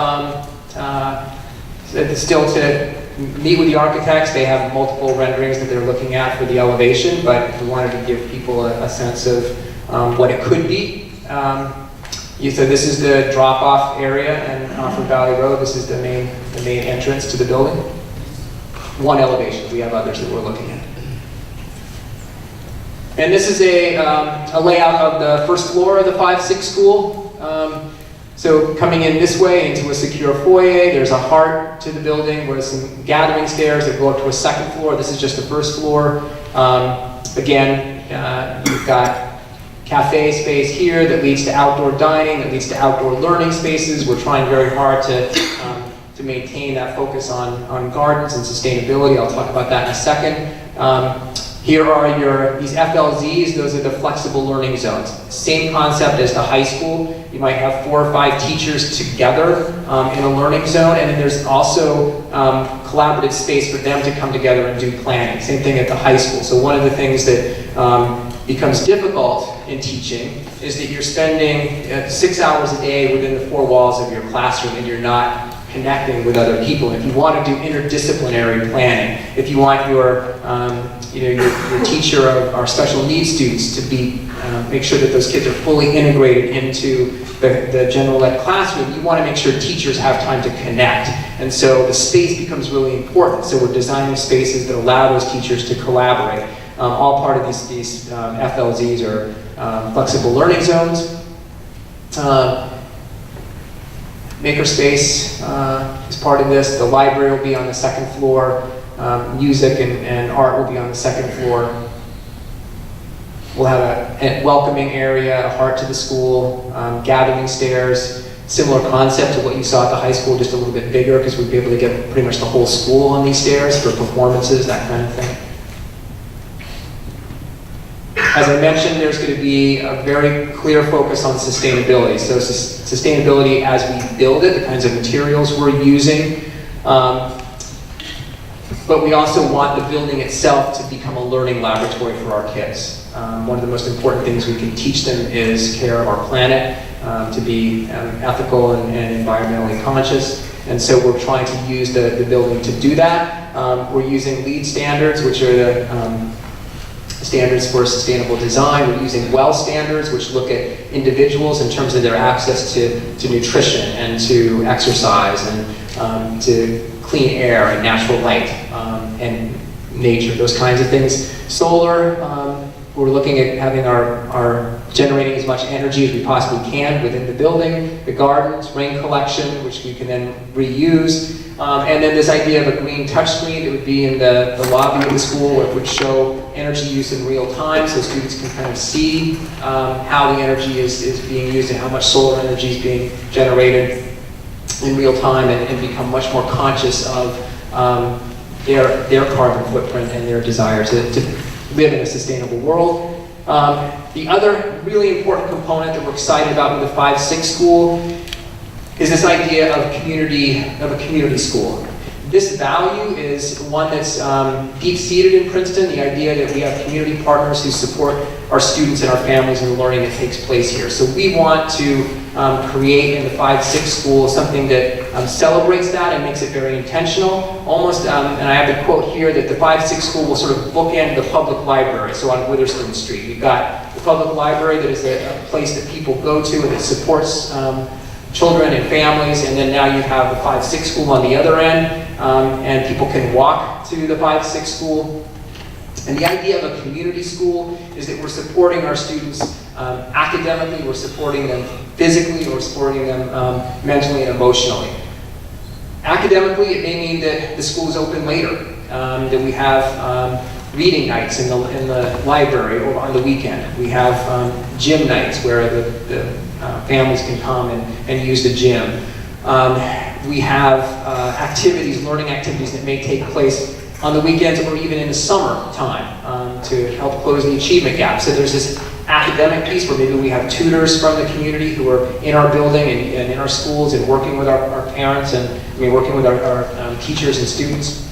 still to meet with the architects. They have multiple renderings that they're looking at for the elevation, but we wanted to give people a sense of what it could be. So this is the drop-off area, and off of Valley Road, this is the main entrance to the building. One elevation. We have others that we're looking at. And this is a layout of the first floor of the 5-6 school. So coming in this way into a secure foyer, there's a heart to the building with some gathering stairs that go up to a second floor. This is just the first floor. Again, you've got cafe space here that leads to outdoor dining, that leads to outdoor learning spaces. We're trying very hard to maintain that focus on gardens and sustainability. I'll talk about that in a second. Here are these FLZs, those are the flexible learning zones. Same concept as the high school. You might have 4 or 5 teachers together in a learning zone, and then there's also collaborative space for them to come together and do planning. Same thing at the high school. So one of the things that becomes difficult in teaching is that you're spending 6 hours a day within the 4 walls of your classroom, and you're not connecting with other people. If you want to do interdisciplinary planning, if you want your teacher of our special needs students to be make sure that those kids are fully integrated into the general ed classroom, you want to make sure teachers have time to connect. And so the space becomes really important. So we're designing spaces that allow those teachers to collaborate. All part of these FLZs are flexible learning zones. Makerspace is part of this. The library will be on the second floor. Music and art will be on the second floor. We'll have a welcoming area, a heart to the school, gathering stairs, similar concept to what you saw at the high school, just a little bit bigger because we'd be able to get pretty much the whole school on these stairs for performances, that kind of thing. As I mentioned, there's going to be a very clear focus on sustainability. So sustainability as we build it, the kinds of materials we're using. But we also want the building itself to become a learning laboratory for our kids. One of the most important things we can teach them is care of our planet, to be ethical and environmentally conscious. And so we're trying to use the building to do that. We're using LEED standards, which are the standards for sustainable design. We're using WELL standards, which look at individuals in terms of their access to nutrition and to exercise and to clean air and natural light and nature, those kinds of things. Solar We're looking at having our generating as much energy as we possibly can within the building, the gardens, rain collection, which we can then reuse. And then this idea of a green touchscreen that would be in the lobby of the school, where it would show energy use in real time, so students can kind of see how the energy is being used and how much solar energy is being generated in real time, and become much more conscious of their carbon footprint and their desire to live in a sustainable world. The other really important component that we're excited about with the 5-6 school is this idea of a community school. This value is one that's deep-seated in Princeton, the idea that we have community partners who support our students and our families and the learning that takes place here. So we want to create in the 5-6 school something that celebrates that and makes it very intentional. Almost, and I have the quote here, that the 5-6 school will sort of bookend the public library, so on Witherspoon Street. We've got the public library that is a place that people go to and that supports children and families, and then now you have the 5-6 school on the other end, and people can walk to the 5-6 school. And the idea of a community school is that we're supporting our students academically, we're supporting them physically, we're supporting them mentally and emotionally. Academically, it may mean that the school is open later, that we have reading nights in the library or on the weekend. We have gym nights where the families can come and use the gym. We have activities, learning activities that may take place on the weekends or even in the summer time to help close the achievement gap. So there's this academic piece where maybe we have tutors from the community who are in our building and in our schools and working with our parents and working with our teachers and students.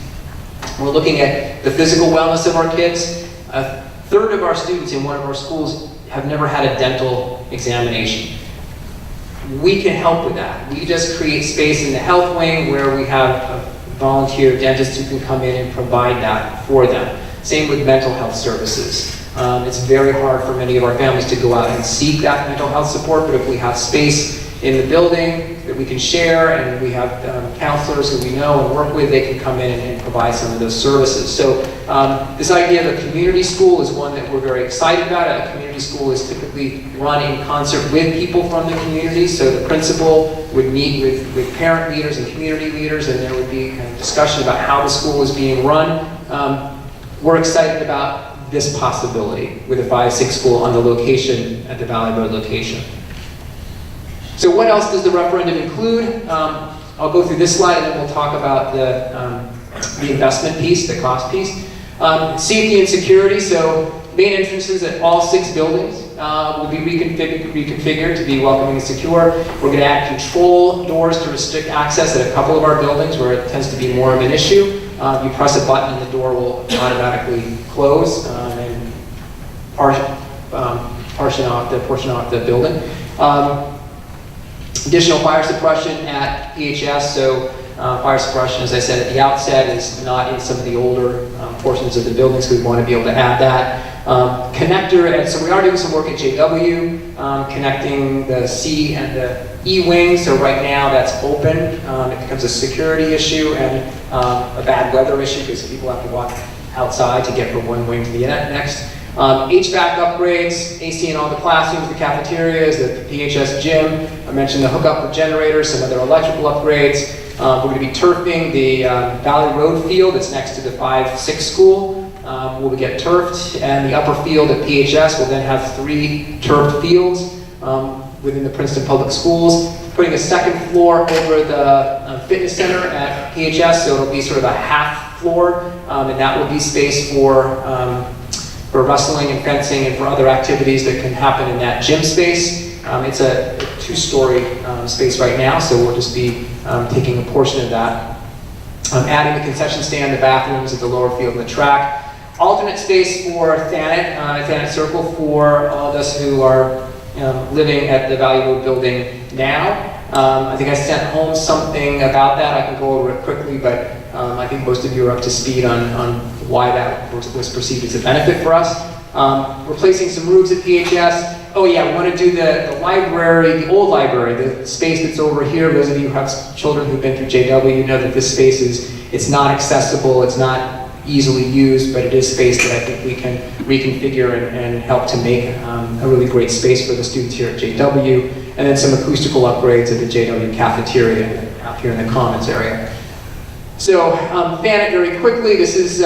We're looking at the physical wellness of our kids. A third of our students in one of our schools have never had a dental examination. We can help with that. We just create space in the health wing where we have volunteer dentists who can come in and provide that for them. Same with mental health services. It's very hard for many of our families to go out and seek that mental health support, but if we have space in the building that we can share, and we have counselors who we know and work with, they can come in and provide some of those services. So this idea of a community school is one that we're very excited about. A community school is typically run in concert with people from the community, so the principal would meet with parent leaders and community leaders, and there would be kind of discussion about how the school is being run. We're excited about this possibility with a 5-6 school on the location, at the Valley Road location. So what else does the referendum include? I'll go through this slide and then we'll talk about the investment piece, the cost piece. Safety and security, so main entrances at all 6 buildings will be reconfigured to be welcoming and secure. We're going to add control doors to restrict access at a couple of our buildings where it tends to be more of an issue. You press a button and the door will automatically close and portion off the building. Additional fire suppression at PHS, so fire suppression, as I said at the outset, is not in some of the older portions of the building, so we want to be able to add that. Connector, and so we are doing some work at JW, connecting the C and the E wing, so right now that's open. It becomes a security issue and a bad weather issue because people have to walk outside to get from one wing to the next. HVAC upgrades, AC in all the classrooms, the cafeterias, the PHS gym. I mentioned the hookup of generators, some other electrical upgrades. We're going to be turfing the Valley Road field that's next to the 5-6 school. We'll get turfed, and the upper field at PHS will then have 3 turfed fields within the Princeton Public Schools. Putting a second floor over the fitness center at PHS, so it'll be sort of a half floor, and that will be space for wrestling and fencing and for other activities that can happen in that gym space. It's a 2-story space right now, so we'll just be taking a portion of that. Adding the concession stand, the bathrooms at the lower field and the track. Alternate space for Thanet Circle for all of us who are living at the Valley Road building now. I think I sent home something about that. I can go over it quickly, but I think most of you are up to speed on why that was perceived as a benefit for us. Replacing some roofs at PHS. Oh yeah, we want to do the library, the old library, the space that's over here. Those of you who have children who've been through JW, you know that this space it's not accessible, it's not easily used, but it is space that I think we can reconfigure and help to make a really great space for the students here at JW, and then some acoustical upgrades at the JW cafeteria out here in the commons area. So, Thanet very quickly, this is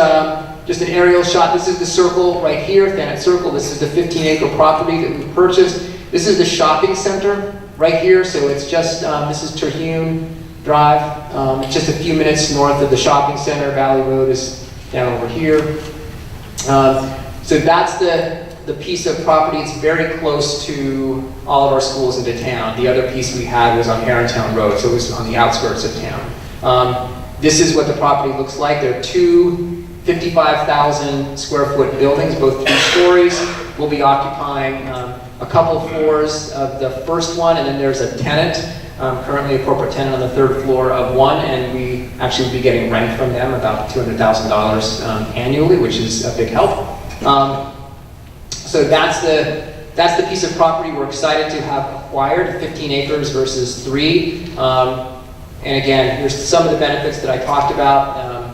just an aerial shot. This is the circle right here, Thanet Circle. This is the 15-acre property that we purchased. This is the shopping center right here, so it's just, this is Terhune Drive, just a few minutes north of the shopping center. Valley Road is down over here. So that's the piece of property. It's very close to all of our schools in the town. The other piece we had was on Harringtown Road, so it was on the outskirts of town. This is what the property looks like. There are two 55,000 square foot buildings, both 3 stories. We'll be occupying a couple floors of the first one, and then there's a tenant, currently a corporate tenant on the 3rd floor of one, and we actually will be getting rent from them, about $200,000 annually, which is a big help. So that's the piece of property we're excited to have acquired, 15 acres versus 3. And again, here's some of the benefits that I talked about.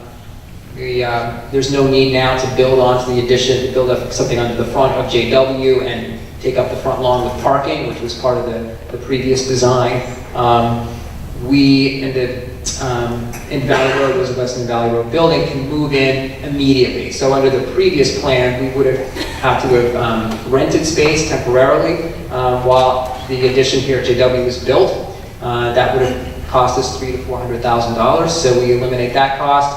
There's no need now to build onto the addition, to build up something under the front of JW and take up the front lawn with parking, which was part of the previous design. We, in Valley Road, was a Western Valley Road building, can move in immediately. So under the previous plan, we would have had to have rented space temporarily while the addition here at JW was built. That would have cost us $300,000 to $400,000, so we eliminate that cost.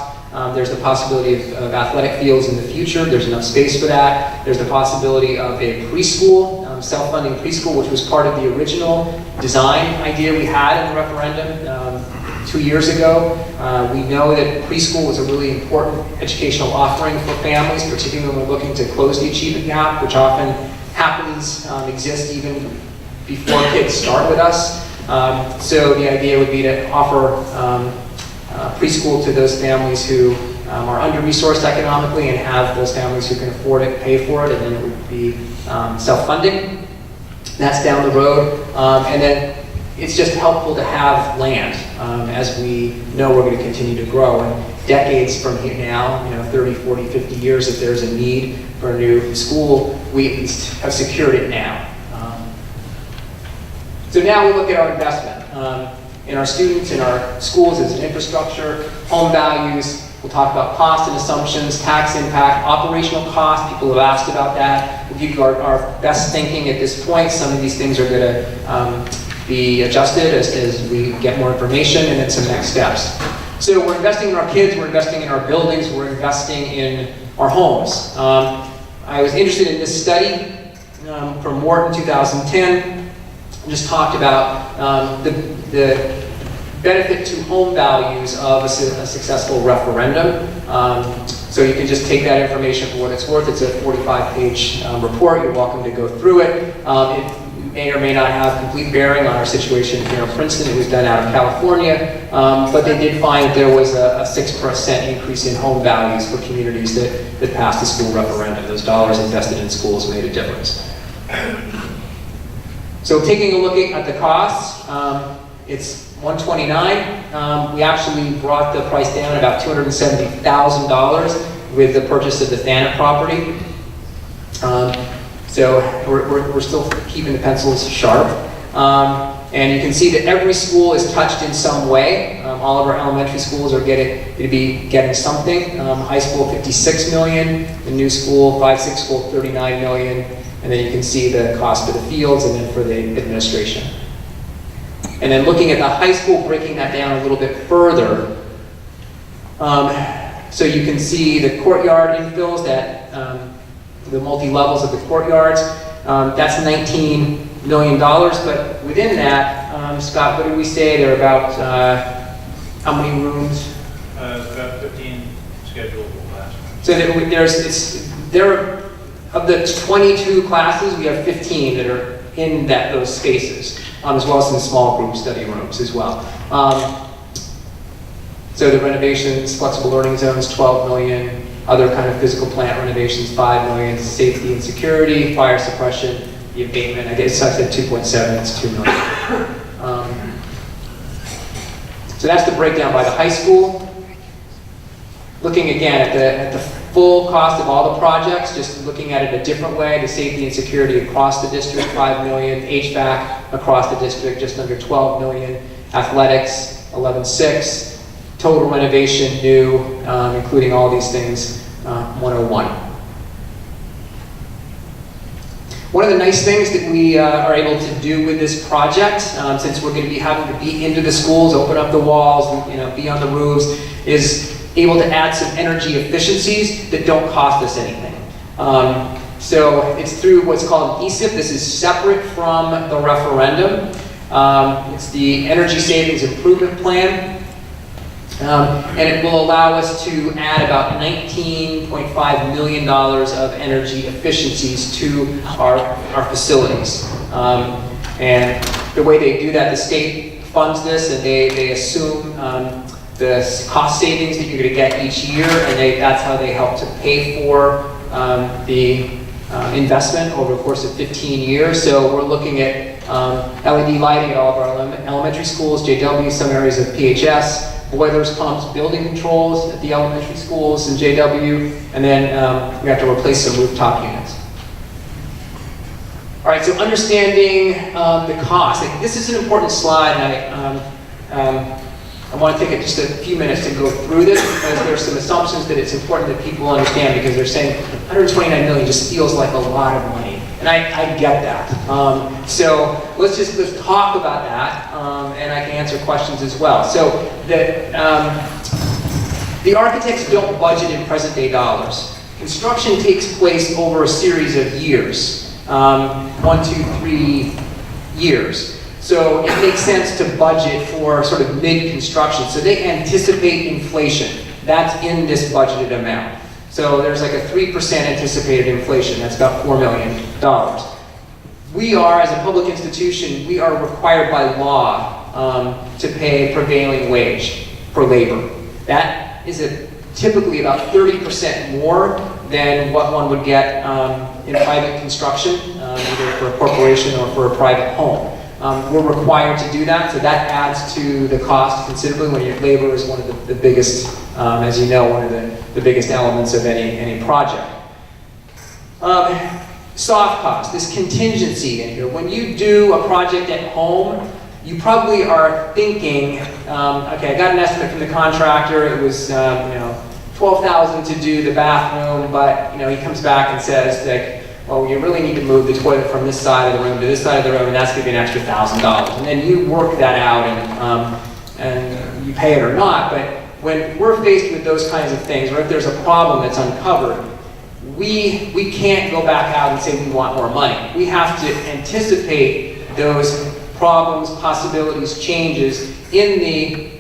There's the possibility of athletic fields in the future. There's enough space for that. There's the possibility of a preschool, self-funding preschool, which was part of the original design idea we had in the referendum 2 years ago. We know that preschool is a really important educational offering for families, particularly when we're looking to close the achievement gap, which often exists even before kids start with us. So the idea would be to offer preschool to those families who are under-resourced economically and have those families who can afford it, pay for it, and then it would be self-funding. That's down the road. And then it's just helpful to have land as we know we're going to continue to grow. And decades from here now, 30, 40, 50 years, if there's a need for a new school, we at least have secured it now. So now we look at our investment in our students, in our schools as an infrastructure, home values. We'll talk about cost and assumptions, tax impact, operational cost. People have asked about that. We'll give you our best thinking at this point. Some of these things are going to be adjusted as we get more information, and then some next steps. So we're investing in our kids, we're investing in our buildings, we're investing in our homes. I was interested in this study from Morton 2010. Just talked about the benefit to home values of a successful referendum. So you can just take that information for what it's worth. It's a 45-page report. You're welcome to go through it. It may or may not have complete bearing on our situation here in Princeton. It was done out of California, but they did find that there was a 6% increase in home values for communities that passed the school referendum. Those dollars invested in schools made a difference. So taking a look at the costs, it's $129. We actually brought the price down about $270,000 with the purchase of the Thanet property. So we're still keeping the pencils sharp. And you can see that every school is touched in some way. All of our elementary schools are going to be getting something. High school, $56 million. The new school, 5-6 school, $39 million. And then you can see the cost for the fields and then for the administration. And then looking at the high school, breaking that down a little bit further. So you can see the courtyard infills, that the multi-levels of the courtyards. That's $19 million, but within that, Scott, what did we say? There are about, how many rooms? About 15 scheduled last. So there are, of the 22 classes, we have 15 that are in those spaces, as well as some small group study rooms as well. So the renovations, flexible learning zones, 12 million, other kind of physical plant renovations, 5 million, safety and security, fire suppression, the abatement, I guess I said 2.7, it's 2 million. So that's the breakdown by the high school. looking again at the full cost of all the projects, just looking at it a different way, the safety and security across the district, 5 million, HVAC across the district, just under 12 million, athletics, 11.6, total renovation new, including all these things, 101. One of the nice things that we are able to do with this project, since we're going to be having to be into the schools, open up the walls, be on the roofs, is able to add some energy efficiencies that don't cost us anything. So it's through what's called an ESIP. This is separate from the referendum. It's the Energy Savings Improvement Plan. And it will allow us to add about $19.5 million of energy efficiencies to our facilities. And the way they do that, the state funds this, and they assume the cost savings that you're going to get each year, and that's how they help to pay for the investment over the course of 15 years. So we're looking at LED lighting at all of our elementary schools, JW, some areas of PHS, boilers, pumps, building controls at the elementary schools in JW, and then we have to replace some rooftop units. All right, so understanding the cost. This is an important slide, and I want to take just a few minutes to go through this because there's some assumptions that it's important that people understand, because they're saying 129 million just feels like a lot of money, and I get that. So let's talk about that, and I can answer questions as well. So the architects don't budget in present day dollars. Construction takes place over a series of years, 1, 2, 3 years. So it makes sense to budget for sort of mid-construction. So they anticipate inflation. That's in this budgeted amount. So there's like a 3% anticipated inflation. That's about $4 million. We are, as a public institution, we are required by law to pay prevailing wage for labor. That is typically about 30% more than what one would get in private construction, either for a corporation or for a private home. We're required to do that, so that adds to the cost considerably when your labor is one of the biggest, as you know, one of the biggest elements of any project. Soft cost, this contingency in here. When you do a project at home, you probably are thinking, okay, I got an estimate from the contractor, it was $12,000 to do the bathroom, but he comes back and says that, well, you really need to move the toilet from this side of the room to this side of the room, and that's going to be an extra $1,000. And then you work that out, and you pay it or not. But when we're faced with those kinds of things, or if there's a problem that's uncovered, we can't go back out and say we want more money. We have to anticipate those problems, possibilities, changes in the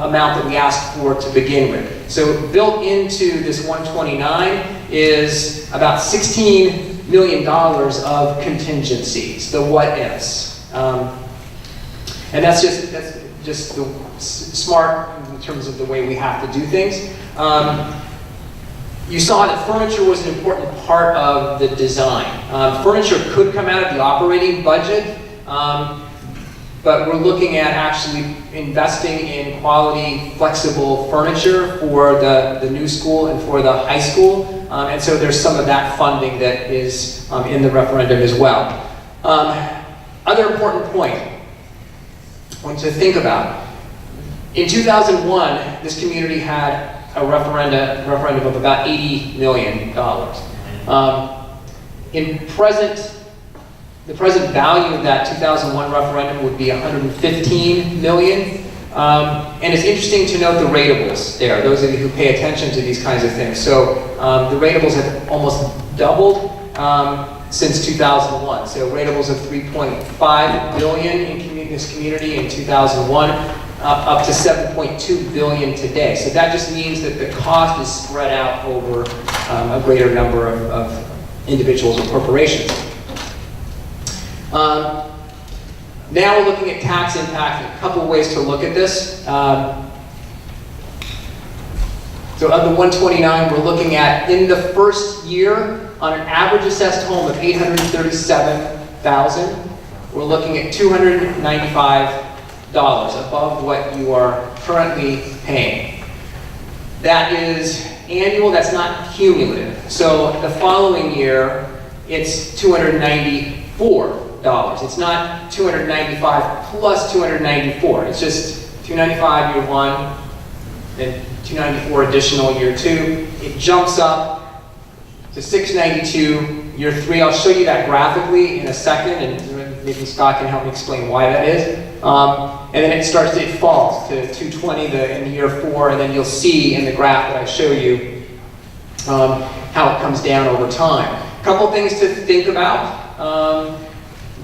amount that we asked for to begin with. So built into this 129 is about $16 million of contingencies, the what ifs. And that's just the smart in terms of the way we have to do things. You saw that furniture was an important part of the design. Furniture could come out of the operating budget, but we're looking at actually investing in quality, flexible furniture for the new school and for the high school. And so there's some of that funding that is in the referendum as well. Other important point, I want you to think about. In 2001, this community had a referendum of about $80 million. The present value of that 2001 referendum would be $115 million. And it's interesting to note the ratables there, those of you who pay attention to these kinds of things. So the ratables have almost doubled since 2001. So ratables of $3.5 billion in this community in 2001, up to $7.2 billion today. So that just means that the cost is spread out over a greater number of individuals or corporations. Now we're looking at tax impact, a couple of ways to look at this. So of the 129, we're looking at, in the first year, on an average assessed home of $837,000, we're looking at $295 above what you are currently paying. that is annual, that's not cumulative. So the following year, it's $294. It's not 295 plus 294. It's just 295 year one, then 294 additional year two. It jumps up to 692 year three. I'll show you that graphically in a second, and maybe Scott can help me explain why that is. And then it falls to 220 in year four, and then you'll see in the graph that I show you how it comes down over time. A couple things to think about.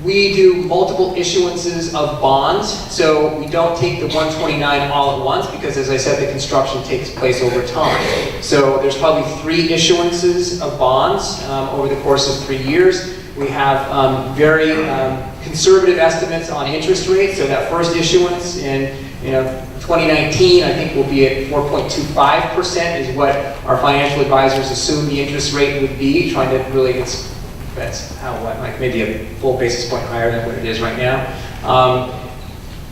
We do multiple issuances of bonds, so we don't take the 129 all at once because, as I said, the construction takes place over time. So there's probably 3 issuances of bonds over the course of 3 years. We have very conservative estimates on interest rates. So that first issuance in 2019, I think will be at 4.25% is what our financial advisors assume the interest rate would be, trying to really, that's how, like maybe a full basis point higher than what it is right now.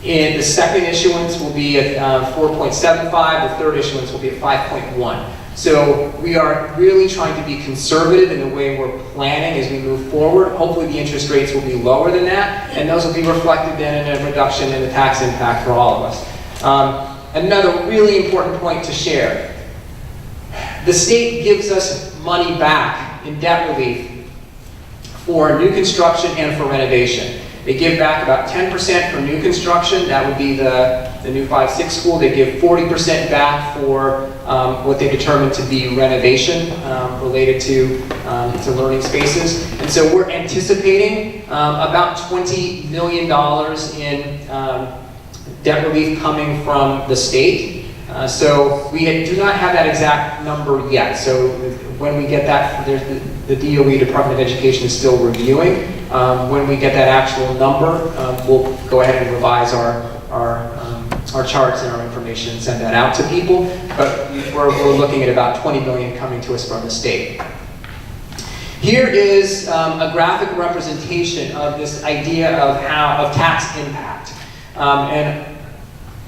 And the second issuance will be at 4.75, the third issuance will be at 5.1. So we are really trying to be conservative in the way we're planning as we move forward. Hopefully the interest rates will be lower than that, and those will be reflected then in a reduction in the tax impact for all of us. Another really important point to share. The state gives us money back in debt relief for new construction and for renovation. They give back about 10% for new construction. That would be the new 5-6 school. They give 40% back for what they determine to be renovation related to learning spaces. And so we're anticipating about $20 million in debt relief coming from the state. So we do not have that exact number yet. So when we get that, the DOE, Department of Education, is still reviewing. When we get that actual number, we'll go ahead and revise our charts and our information and send that out to people. But we're looking at about $20 million coming to us from the state. Here is a graphic representation of this idea of tax impact. And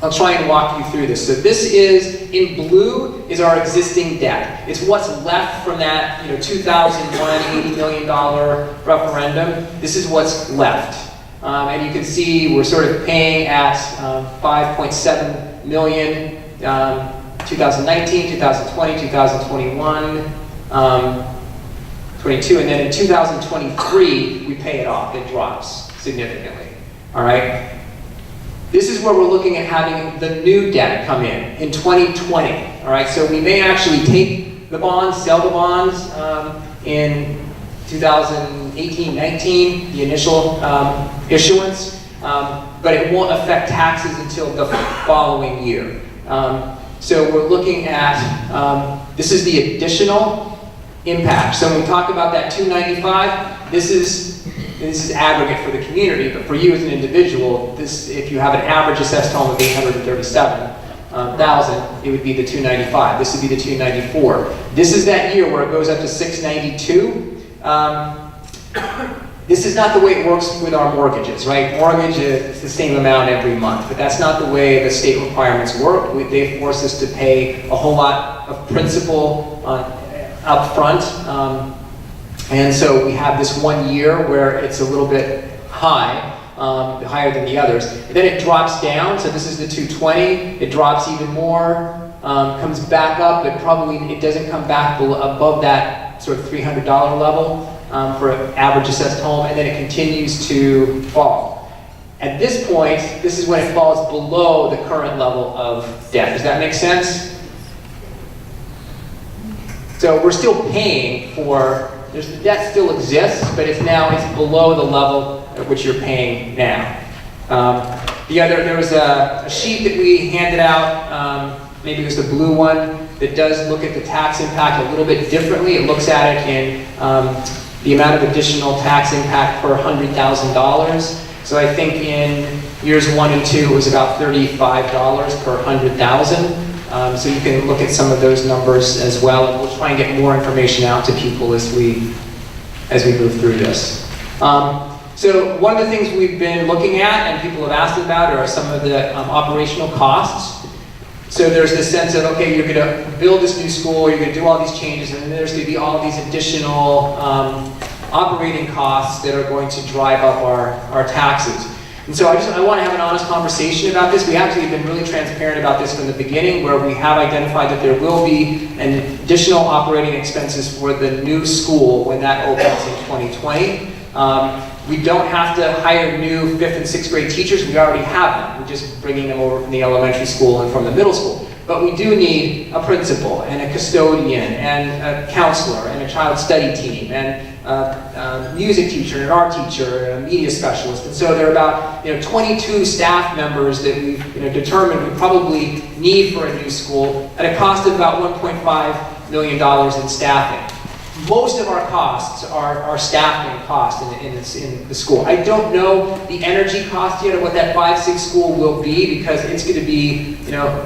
I'll try and walk you through this. So this is, in blue, is our existing debt. It's what's left from that 2001 $80 million referendum. This is what's left. And you can see we're sort of paying at 5.7 million 2019, 2020, 2021, 22, and then in 2023 we pay it off. It drops significantly. All right. This is where we're looking at having the new debt come in 2020. All right, so we may actually take the bonds, sell the bonds in 2018-19, the initial issuance, but it won't affect taxes until the following year. So we're looking at, this is the additional impact. So when we talk about that 295, this is aggregate for the community, but for you as an individual, if you have an average assessed home of 837,000, it would be the 295. This would be the 294. This is that year where it goes up to 692. This is not the way it works with our mortgages, right? Mortgage is the same amount every month, but that's not the way the state requirements work. They force us to pay a whole lot of principal up front. And so we have this 1 year where it's a little bit high, higher than the others. And then it drops down, so this is the 220. It drops even more, comes back up, but probably it doesn't come back above that sort of $300 level for an average assessed home, and then it continues to fall. At this point, this is when it falls below the current level of debt. Does that make sense? So we're still paying for, the debt still exists, but it's below the level at which you're paying now. There was a sheet that we handed out, maybe it was the blue one, that does look at the tax impact a little bit differently. It looks at it in the amount of additional tax impact per $100,000. So I think in years 1 and 2, it was about $35 per 100,000. So you can look at some of those numbers as well, and we'll try and get more information out to people as we move through this. So one of the things we've been looking at and people have asked about are some of the operational costs. So there's this sense of, okay, you're going to build this new school, you're going to do all these changes, and then there's going to be all these additional operating costs that are going to drive up our taxes. And so I want to have an honest conversation about this. We actually have been really transparent about this from the beginning, where we have identified that there will be an additional operating expenses for the new school when that opens in 2020. We don't have to hire new 5th and 6th grade teachers. We already have them. We're just bringing them over from the elementary school and from the middle school. But we do need a principal and a custodian and a counselor and a child study team and a music teacher and an art teacher and a media specialist. And so there are about 22 staff members that we've determined we probably need for a new school at a cost of about $1.5 million in staffing. Most of our costs are staffing costs in the school. I don't know the energy cost yet of what that 5-6 school will be, because it's going to be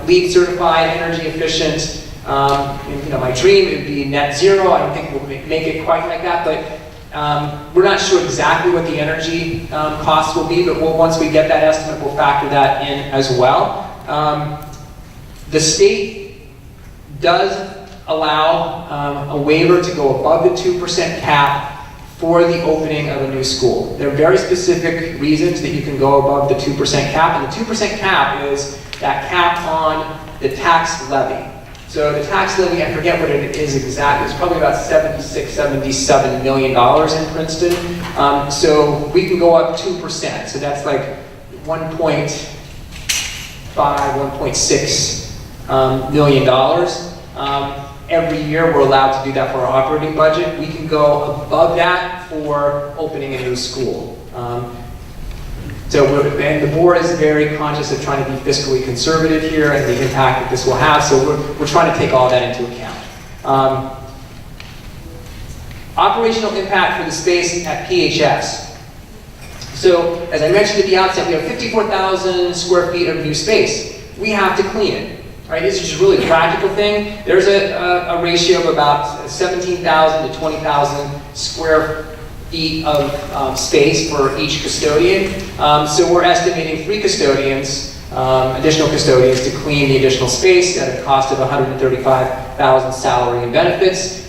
LEED certified, energy efficient. My dream would be net zero. I don't think we'll make it quite like that, but we're not sure exactly what the energy costs will be, but once we get that estimate, we'll factor that in as well. The state does allow a waiver to go above the 2% cap for the opening of a new school. There are very specific reasons that you can go above the 2% cap, and the 2% cap is that cap on the tax levy. So the tax levy, I forget what it is exactly, it's probably about $77 million in Princeton. So we can go up 2%, so that's like 1.5, $1.6 million. Every year we're allowed to do that for our operating budget. We can go above that for opening a new school. And the board is very conscious of trying to be fiscally conservative here and the impact that this will have, so we're trying to take all that into account. Operational impact for the space at PHS. So, as I mentioned at the outset, we have 54,000 square feet of new space. We have to clean it. Right, this is just a really practical thing. There's a ratio of about 17,000 to 20,000 square feet of space for each custodian. So we're estimating 3 custodians, additional custodians, to clean the additional space at a cost of $135,000 salary and benefits.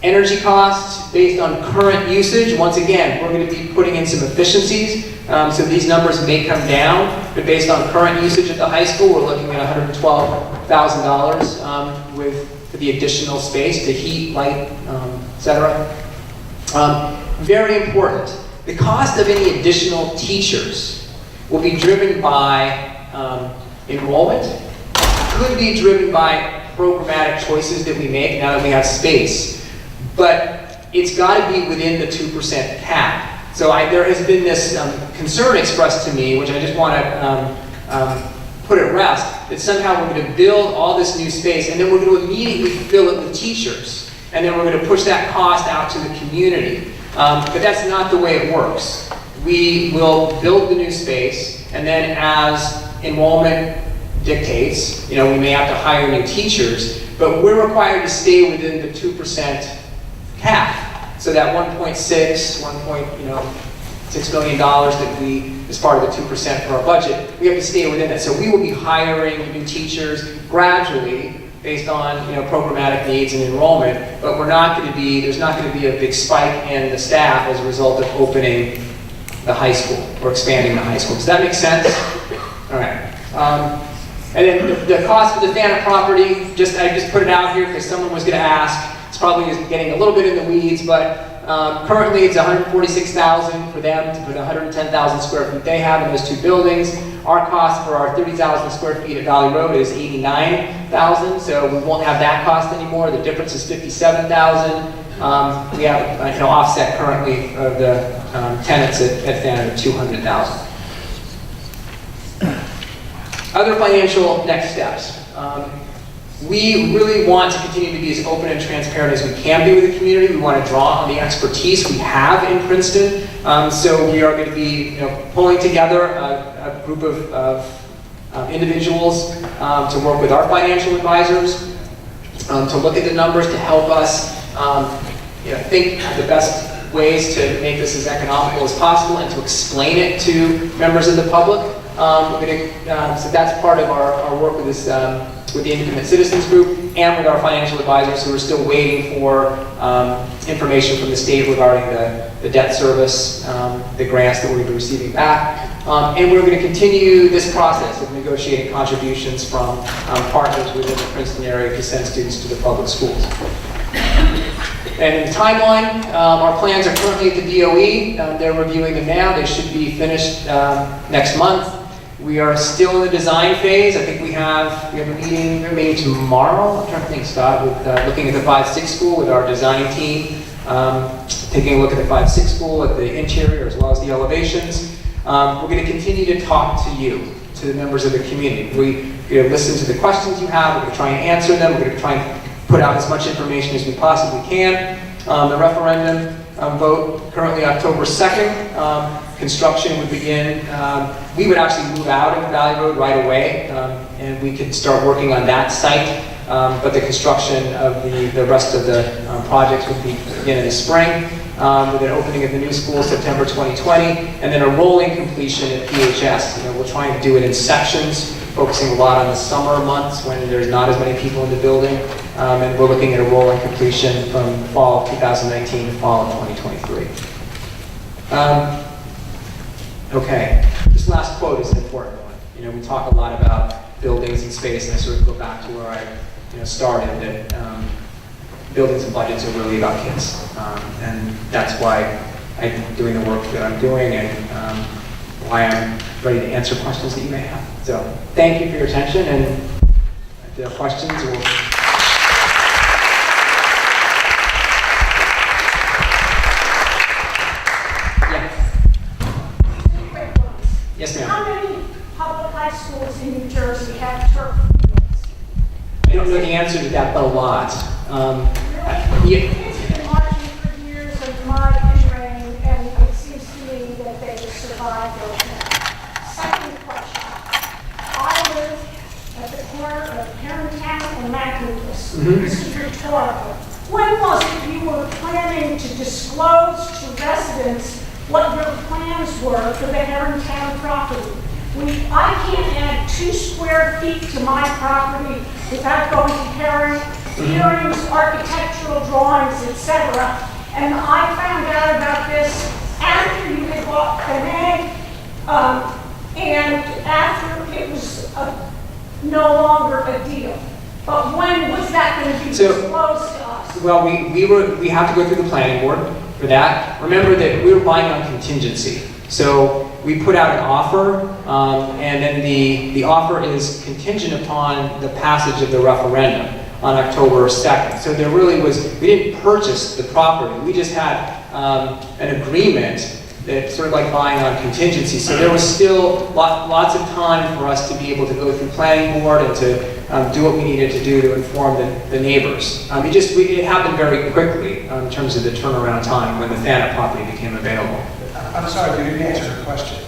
Energy costs based on current usage. Once again, we're going to be putting in some efficiencies. So these numbers may come down, but based on current usage at the high school, we're looking at $112,000 for the additional space to heat, light, etc. Very important, the cost of any additional teachers will be driven by enrollment, could be driven by programmatic choices that we make now that we have space, but it's got to be within the 2% cap. So there has been this concern expressed to me, which I just want to put at rest, that somehow we're going to build all this new space and then we're going to immediately fill it with teachers. And then we're going to push that cost out to the community. But that's not the way it works. We will build the new space, and then as enrollment dictates, we may have to hire new teachers, but we're required to stay within the 2% cap. So that $1.6 million that we, as part of the 2% for our budget, we have to stay within that. So we will be hiring new teachers gradually based on programmatic needs and enrollment, but there's not going to be a big spike in the staff as a result of opening the high school or expanding the high school. Does that make sense? All right. And then the cost for the Thanet property, I just put it out here because someone was going to ask. It's probably getting a little bit in the weeds, but currently it's $146,000 for them to put 110,000 square feet they have in those 2 buildings. Our cost for our 30,000 square feet at Valley Road is $89,000, so we won't have that cost anymore. The difference is $57,000. We have an offset currently of the tenants at Thanet of $200,000. Other financial next steps. We really want to continue to be as open and transparent as we can be with the community. We want to draw on the expertise we have in Princeton. So we are going to be pulling together a group of individuals to work with our financial advisors, to look at the numbers, to help us think the best ways to make this as economical as possible and to explain it to members of the public. So that's part of our work with this, with the Independent Citizens Group and with our financial advisors who are still waiting for information from the state regarding the debt service, the grants that we'll be receiving back. And we're going to continue this process of negotiating contributions from partners within the Princeton area to send students to the public schools. And in the timeline, our plans are currently at the DOE. They're reviewing them now. They should be finished next month. We are still in the design phase. I think we have a meeting, maybe tomorrow. I'm trying to think, Scott, with looking at the 5-6 school with our designing team, taking a look at the 5-6 school, at the interior as well as the elevations. We're going to continue to talk to you, to the members of the community. We're going to listen to the questions you have. We're going to try and answer them. We're going to try and put out as much information as we possibly can. The referendum vote currently October 2nd. Construction would begin. We would actually move out of Valley Road right away, and we could start working on that site. But the construction of the rest of the projects would begin in the spring, with an opening of the new school September 2020, and then a rolling completion at PHS. We're trying to do it in sections, focusing a lot on the summer months when there's not as many people in the building, and we're looking at a rolling completion from fall of 2019 to fall of 2023. Okay, this last quote is an important one. We talk a lot about buildings and space, and I sort of go back to where I started, that buildings and budgets are really about kids. And that's why I'm doing the work that I'm doing, and why I'm ready to answer questions that you may have. So thank you for your attention, and if there are questions, we'll... Yes, ma'am. How many public high schools in New Jersey have turf fields? I don't know the answer to that, but a lot. Yeah. Kids have been marching for years of mud and rain, and it seems to me that they will survive those now. Second question. I live at the corner of Parentown and Magnus. This is rhetorical. When was it you were planning to disclose to residents what your plans were for the Herringtown property? I can't add 2 square feet to my property without going to hearings, architectural drawings, etc. And I found out about this after you had bought Benet, and after it was no longer a deal. But when was that going to be disclosed to us? Well, we have to go through the planning board for that. Remember that we were buying on contingency. So we put out an offer, and then the offer is contingent upon the passage of the referendum on October 2nd. So there really was, we didn't purchase the property. We just had an agreement that sort of like buying on contingency. So there was still lots of time for us to be able to go through planning board and to do what we needed to do to inform the neighbors. It happened very quickly in terms of the turnaround time when the Thanet property became available. I'm sorry, you didn't answer her question.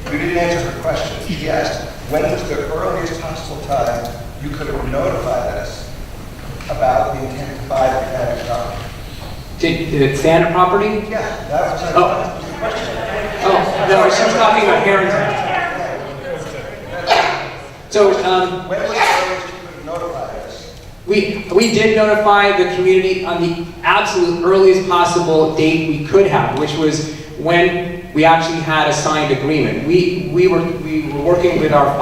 You didn't answer her question. She asked, when was the earliest possible time you could have notified us about the intent to buy the Thanet property? The Thanet property? Yeah, that was the question. Oh, no, she was talking about Harrington. So, when was the earliest you could have notified us? we did notify the community on the absolute earliest possible date we could have, which was when we actually had a signed agreement. We were working with our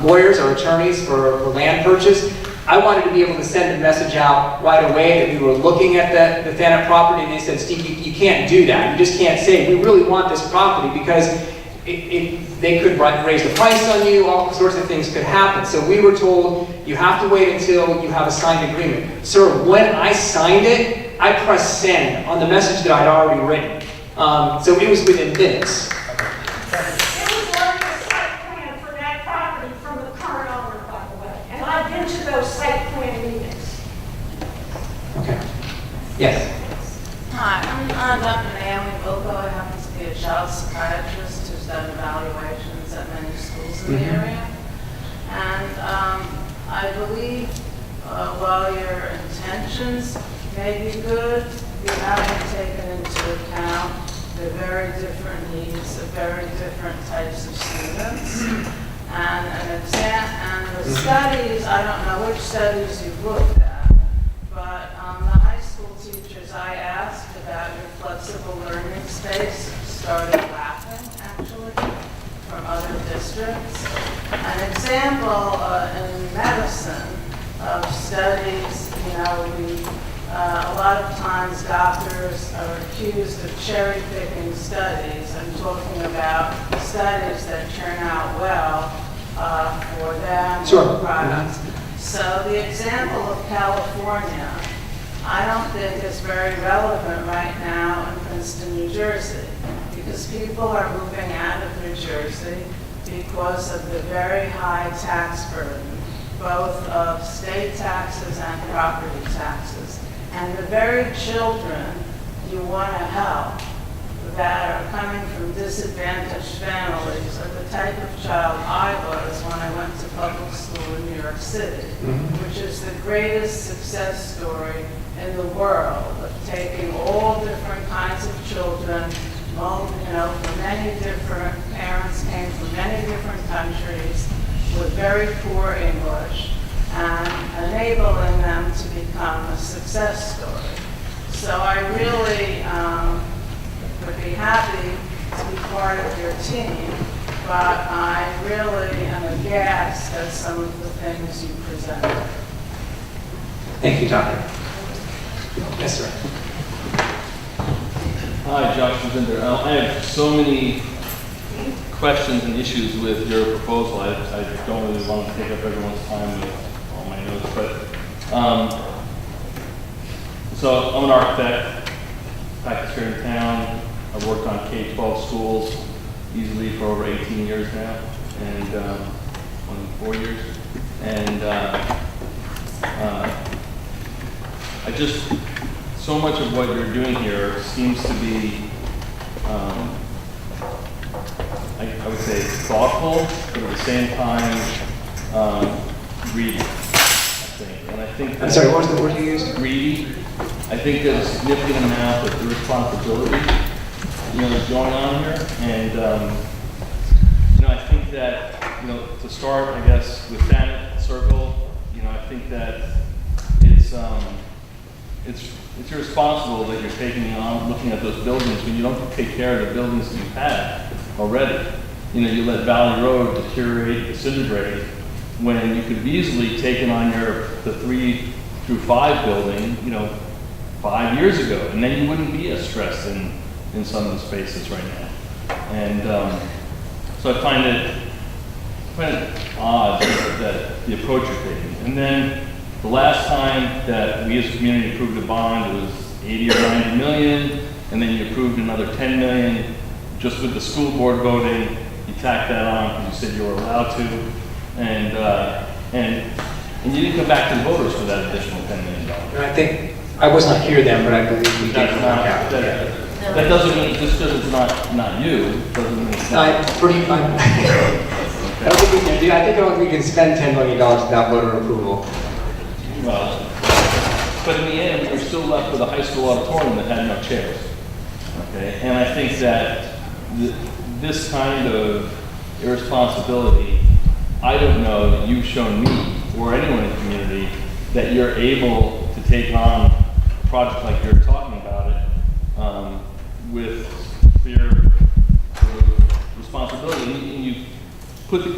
lawyers, our attorneys for land purchase. I wanted to be able to send a message out right away that we were looking at the Thanet property, and they said, Steve, you can't do that. You just can't say, we really want this property, because they could raise the price on you, all sorts of things could happen. So we were told, you have to wait until you have a signed agreement. Sir, when I signed it, I pressed send on the message that I'd already written. So it was within minutes. There was already a site plan for that property from the current owner, by the way. And I've been to those site plan meetings. Okay. Yes. Hi, I'm Dr. Naomi Boco. I happen to be a child psychiatrist who's done evaluations at many schools in the area. And I believe while your intentions may be good, you haven't taken into account They're very different needs, they're very different types of students. And the studies, I don't know which studies you've looked at, but the high school teachers I asked about your flexible learning space started laughing, actually, from other districts. An example in medicine of studies, a lot of times doctors are accused of cherry picking studies. I'm talking about studies that turn out well for them, Sure. for products. So the example of California, I don't think is very relevant right now in Princeton, New Jersey, because people are moving out of New Jersey because of the very high tax burden, both of state taxes and property taxes. And the very children you want to help that are coming from disadvantaged families are the type of child I was when I went to public school in New York City, which is the greatest success story in the world of taking all different kinds of children, from many different parents, came from many different countries with very poor English, and enabling them to become a success story. So I really would be happy to be part of your team, but I really am aghast at some of the things you presented. Thank you, Doctor. Yes, sir. Hi, Josh Vinder. I have so many questions and issues with your proposal. I don't really want to take up everyone's time with all my notes, but so I'm an architect, practice here in town. I've worked on K-12 schools easily for over 18 years now, and 24 years. And I just, so much of what you're doing here seems to be, I would say thoughtful, but at the same time, greedy, I think. And I think I'm sorry, what was the word you used? greedy. I think there's a significant amount of irresponsibility, that's going on here. And, I think that, to start, I guess, with that circle, I think that it's irresponsible that you're taking on looking at those buildings when you don't take care of the buildings that you've had already. You let Valley Road deteriorate, disintegrate, when you could have easily taken on the 3 through 5 building, 5 years ago, and then you wouldn't be as stressed in some of the spaces right now. And so I find it odd that the approach you're taking. And then the last time that we as a community approved a bond, it was 80 or 90 million, and then you approved another 10 million. Just with the school board voting, you tacked that on because you said you were allowed to, and you didn't come back to the voters for that additional $10 million. And I think, I was not here then, but I believe we did That's come not, back out. that doesn't mean, just because it's not you, doesn't mean it's not. I don't think we can do, I think we can spend $10 million without voter approval. Well, but in the end, we were still left with a high school auditorium that had no chairs. Okay, and I think that this kind of irresponsibility, I don't know that you've shown me or anyone in the community that you're able to take on a project like you're talking about it with clear sort of responsibility. And you put a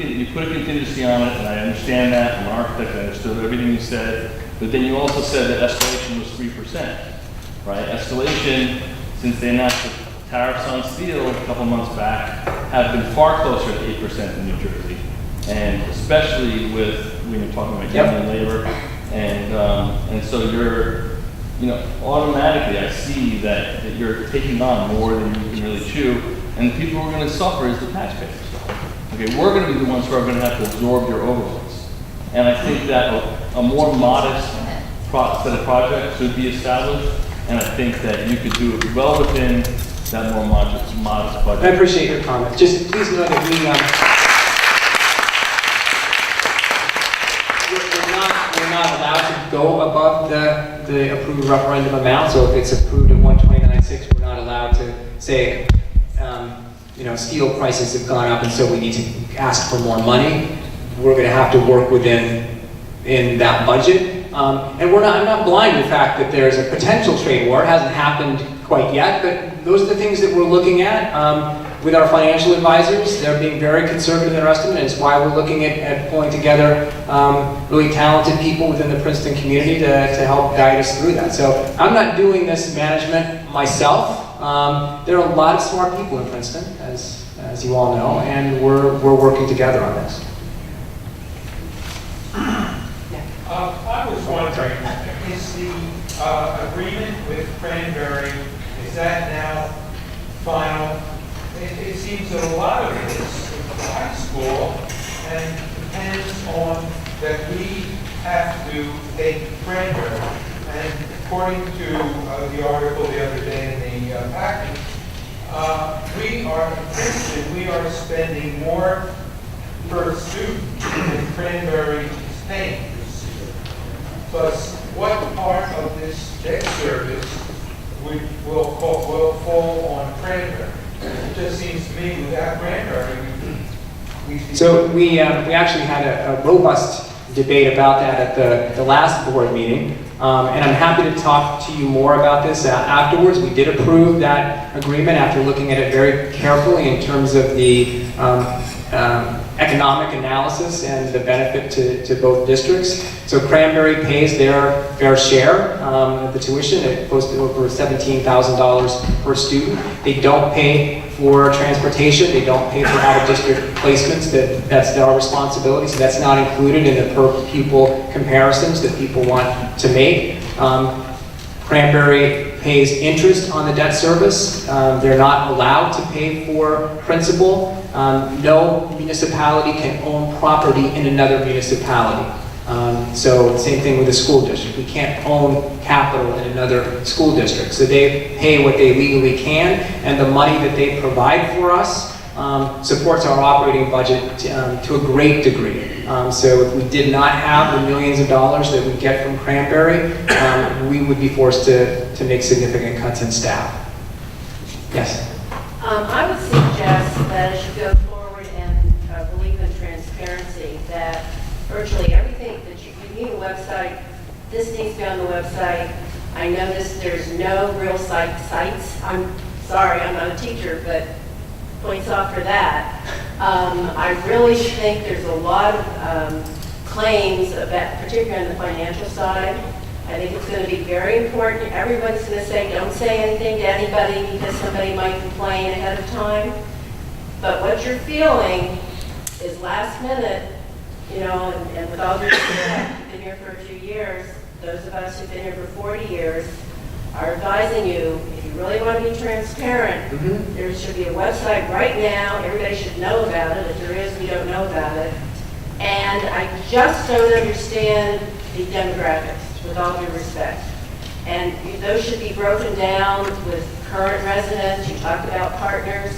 contingency on it, and I understand that. I'm an architect, I understood everything you said. But then you also said that escalation was 3%, right? Escalation, since they announced the tariffs on steel a couple months back, have been far closer to 8% in New Jersey. And especially with, when you're talking about union labor. And so you're, automatically I see that you're taking on more than you can really chew. And the people who are going to suffer is the taxpayers. Okay, we're going to be the ones who are going to have to absorb your overruns. And I think that a more modest set of projects should be established, and I think that you could do it well within that more modest budget. I appreciate your comments. Just please know that we're not allowed to go above the approved referendum amount. So if it's approved at 129.6, we're not allowed to say, steel prices have gone up and so we need to ask for more money. We're going to have to work in that budget. And I'm not blind to the fact that there's a potential trade war. It hasn't happened quite yet, but those are the things that we're looking at with our financial advisors. They're being very conservative in their estimate, and it's why we're looking at pulling together really talented people within the Princeton community to help guide us through that. So I'm not doing this management myself. There are a lot of smart people in Princeton, as you all know, and we're working together on this. I was wondering, is the agreement with Cranberry, is that now final? It seems that a lot of this is the high school and depends on that we have to take Cranberry. And according to the article the other day in the package, we are spending more per student than Cranberry is paying. Plus, what part of this debt service will fall on Cranberry? It just seems to me without Cranberry, So we actually had a robust debate about that at the last board meeting, and I'm happy to talk to you more about this afterwards. We did approve that agreement after looking at it very carefully in terms of the economic analysis and the benefit to both districts. So Cranberry pays their fair share of the tuition at close to over $17,000 per student. They don't pay for transportation. They don't pay for out-of-district placements. That's our responsibility. So that's not included in the per-pupil comparisons that people want to make. Cranberry pays interest on the debt service. They're not allowed to pay for principal. No municipality can own property in another municipality. So same thing with the school district. We can't own capital in another school district. So they pay what they legally can, and the money that they provide for us supports our operating budget to a great degree. So if we did not have the millions of dollars that we get from Cranberry, we would be forced to make significant cuts in staff. Yes? I would suggest that as you go forward and believe in transparency, that virtually everything that you need a website, this needs to be on the website. I noticed there's no real sites. I'm sorry, I'm not a teacher, but points off for that. I really think there's a lot of claims about, particularly on the financial side. I think it's going to be very important. Everybody's going to say, don't say anything to anybody because somebody might complain ahead of time. But what you're feeling is last minute, and with all due respect, you've been here for a few years. Those of us who've been here for 40 years are advising you, if you really want to be transparent, there should be a website right now. Everybody should know about it. If there is, we don't know about it. And I just don't understand the demographics, with all due respect. And those should be broken down with current residents. You talked about partners.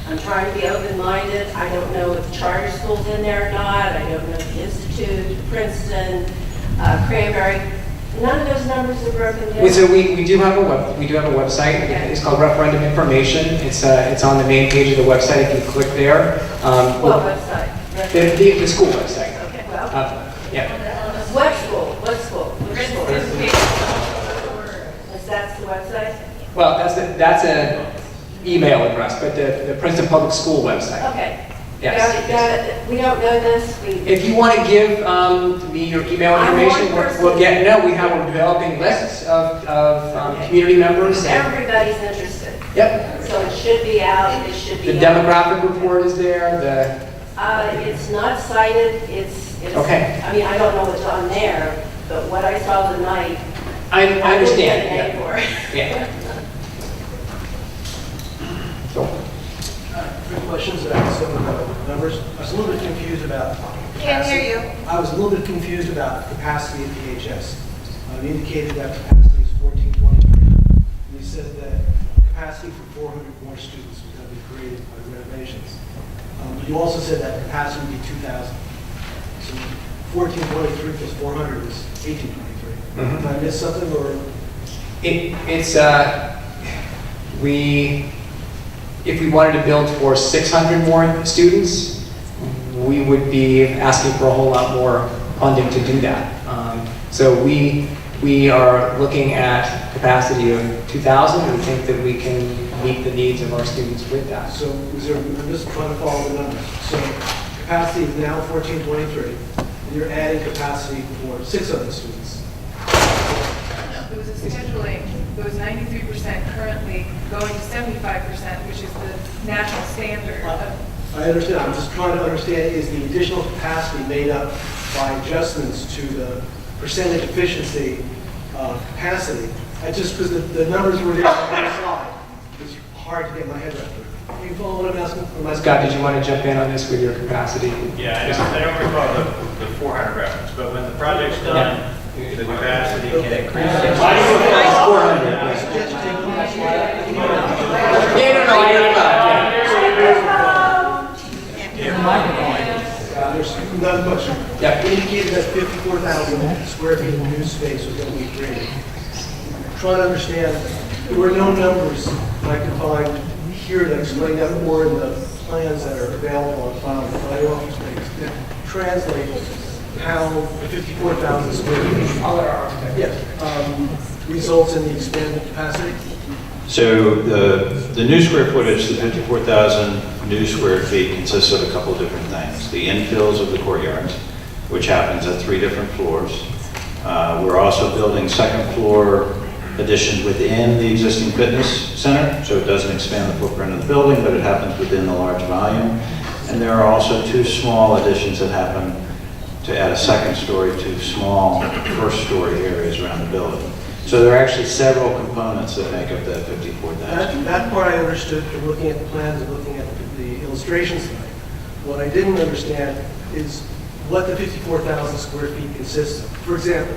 I'm trying to be open-minded. I don't know if charter school's in there or not. I don't know if the Institute, Princeton, Cranberry. None of those numbers are broken down. So we do have a website. Okay. It's called Referendum Information. It's on the main page of the website if you click there. What website? The school website. Okay, well, Yeah. what school? What school? Which school? That's the website? Well, that's an email address, but the Princeton Public School website. Okay. Yes. Got it. We don't know this. If you want to give me your email I'm information, one person. we're developing lists of community members. Everybody's interested. Yep. So it should be out, it should be The out. demographic report is there. It's not cited, it's, Okay. I mean, I don't know what's on there, but what I saw tonight, I I wouldn't understand. get an A for it. Yeah. So, Quick questions about some of the numbers. I was a little bit confused about. Can't hear you. I was a little bit confused about the capacity of PHS. You indicated that capacity is 1423. And you said that capacity for 400 more students was going to be created by renovations. You also said that capacity would be 2,000. So 1423 plus 400 is 1823. Did I miss something or? if we wanted to build for 600 more students, we would be asking for a whole lot more funding to do that. So we are looking at capacity of 2,000, and we think that we can meet the needs of our students with that. So I'm just trying to follow the numbers. So capacity is now 1423, and you're adding capacity for 600 students. It was a scheduling, it was 93% currently going to 75%, which is the national standard. I understand. I'm just trying to understand, is the additional capacity made up by adjustments to the percentage efficiency capacity? Just because the numbers were there on one side, it's hard to get my head around it. You follow what I'm asking? Scott, did you want to jump in on this with your capacity? Yeah, I don't recall the 400 reference, but when the project's done, the capacity can increase. It's 400. Yeah, no, I heard about it. There's another question. Yeah. You indicated that 54,000 square feet of new space was going to be created. I'm trying to understand, there were no numbers that I could find here that explain that, or in the plans that are available on file in the fire office space that translate how the 54,000 square feet results in the expanded capacity. So the new square footage, the 54,000 new square feet, consists of a couple of different things. The infills of the courtyards, which happens at 3 different floors. We're also building second floor addition within the existing fitness center, so it doesn't expand the footprint of the building, but it happens within the large volume. And there are also 2 small additions that happen to add a second story to small first story areas around the building. So there are actually several components that make up that 54,000. That part I understood from looking at the plans and looking at the illustrations tonight. What I didn't understand is what the 54,000 square feet consists of. For example,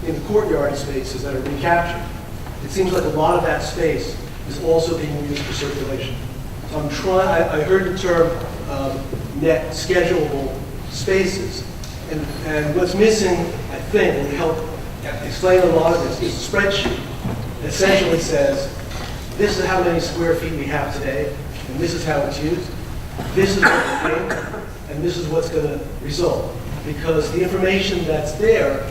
in the courtyard spaces that are recaptured, it seems like a lot of that space is also being used for circulation. So I heard the term net schedulable spaces, and what's missing, I think, will help explain a lot of this, is a spreadsheet that essentially says, this is how many square feet we have today, and this is how it's used, this is what we're doing, and this is what's going to result. Because the information that's there,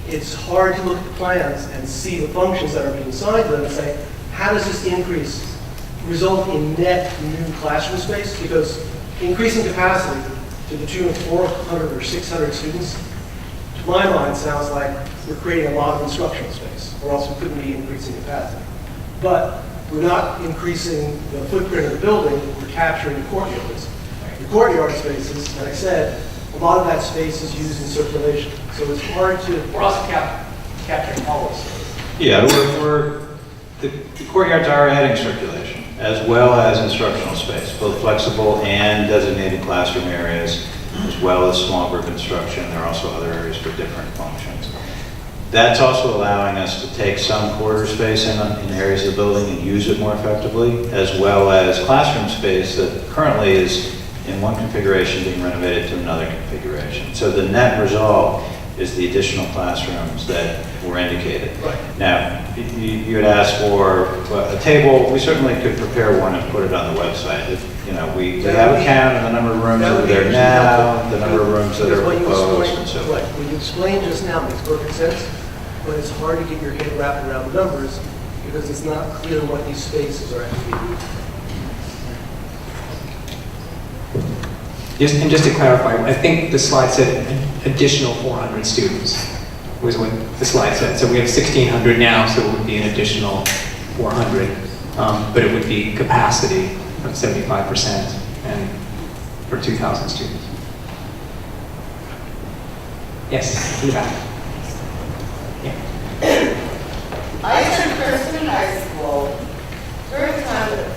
it's hard to look at the plans and see the functions that are being assigned to them and say, how does this increase result in net new classroom space? Because increasing capacity to the tune of 400 or 600 students, to my mind, sounds like we're creating a lot of instructional space, or else we couldn't be increasing capacity. But we're not increasing the footprint of the building, we're capturing the courtyards. The courtyard spaces, like I said, a lot of that space is used in circulation. So it's hard to... We're also capturing all of space. Yeah, the courtyards are adding circulation, as well as instructional space, both flexible and designated classroom areas, as well as small group instruction. There are also other areas for different functions. That's also allowing us to take some corridor space in areas of the building and use it more effectively, as well as classroom space that currently is in one configuration being renovated to another configuration. So the net result is the additional classrooms that were indicated. Right. Now, you had asked for a table. We certainly could prepare one and put it on the website. We have a count of the number of rooms that are there now, the number of rooms that are proposed, and so forth. Right, what you explained just now makes perfect sense, but it's hard to get your head wrapped around the numbers because it's not clear what these spaces are actually used. Just to clarify, I think the slide said an additional 400 students was what the slide said. So we have 1,600 now, so it would be an additional 400, but it would be capacity of 75% and for 2,000 students. Yes, in the back. Yeah. I attended Princeton High School during the time that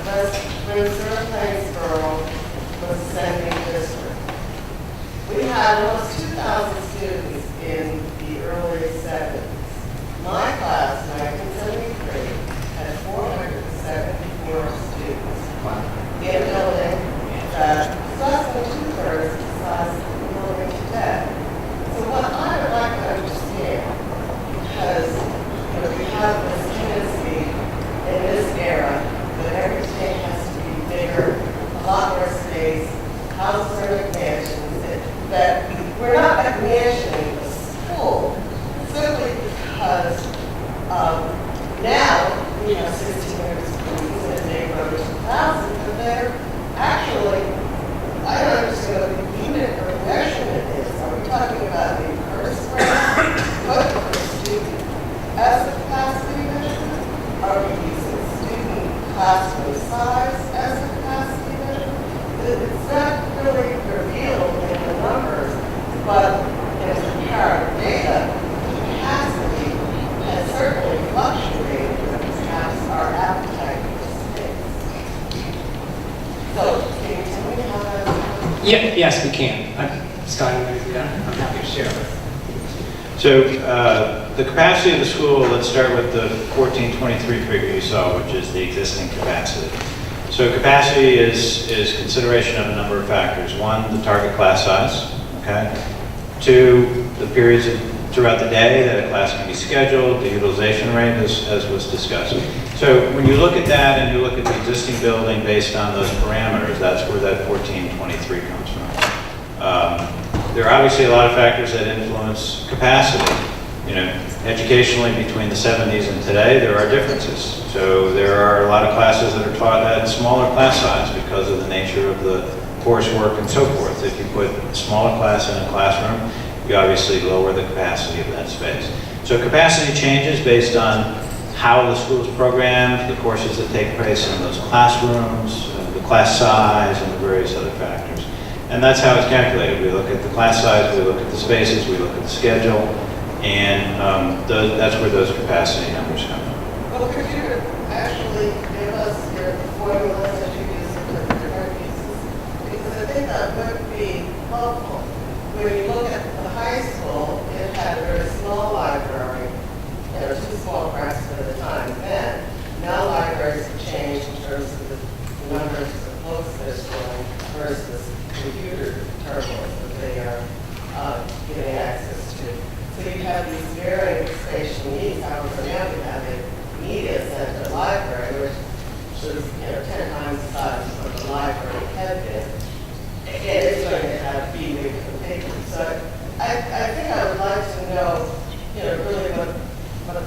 Princeton Plainsboro was a sending district. We had almost 2,000 students in the early 70s. My class, 1973, had 474 students in a building that was less than 2/3 the size of the building today. So what I would like to understand, because we have this tendency in this era that space, houses are McMansions, that we're not McMansioning the school simply because now we have 1,600 students in a neighborhood of 2,000, but they're actually, I don't understand what the unit or measurement is. Are we talking about the per square foot per student as a capacity measurement? Are we using student classroom size as a capacity measurement? It's not really revealed in the numbers, but in the comparative data, capacity has certainly fluctuated with perhaps our appetite for space. So, can you tell me how that's... Yeah, yes, we can. Scott, you want to do that? I'm happy to share. So the capacity of the school, let's start with the 1423 figure you saw, which is the existing capacity. So capacity is consideration of a number of factors. One, the target class size, okay? Two, the periods throughout the day that a class can be scheduled, the utilization rate as was discussed. So when you look at that and you look at the existing building based on those parameters, that's where that 1423 comes from. There are obviously a lot of factors that influence capacity. You know, educationally between the 70s and today, there are differences. So there are a lot of classes that are taught at smaller class size because of the nature of the coursework and so forth. If you put a smaller class in a classroom, you obviously lower the capacity of that space. So capacity changes based on how the school is programmed, the courses that take place in those classrooms, the class size, and the various other factors. And that's how it's calculated. We look at the class size, we look at the spaces, we look at the schedule, and that's where those capacity numbers come from. Well, could you actually give us your formulas that you use for the different pieces? Because I think that would be helpful. When you look at the high school, it had a very small library, you know, 2 small classes at a time then. Now libraries have changed in terms of the numbers of books they're storing versus computer terminals that they are getting access to. So you have these varying spatial needs. However, now we have a media center library, which is 10 times the size of what the library had been. And it's going to have be for paper. So I think I would like to know, really what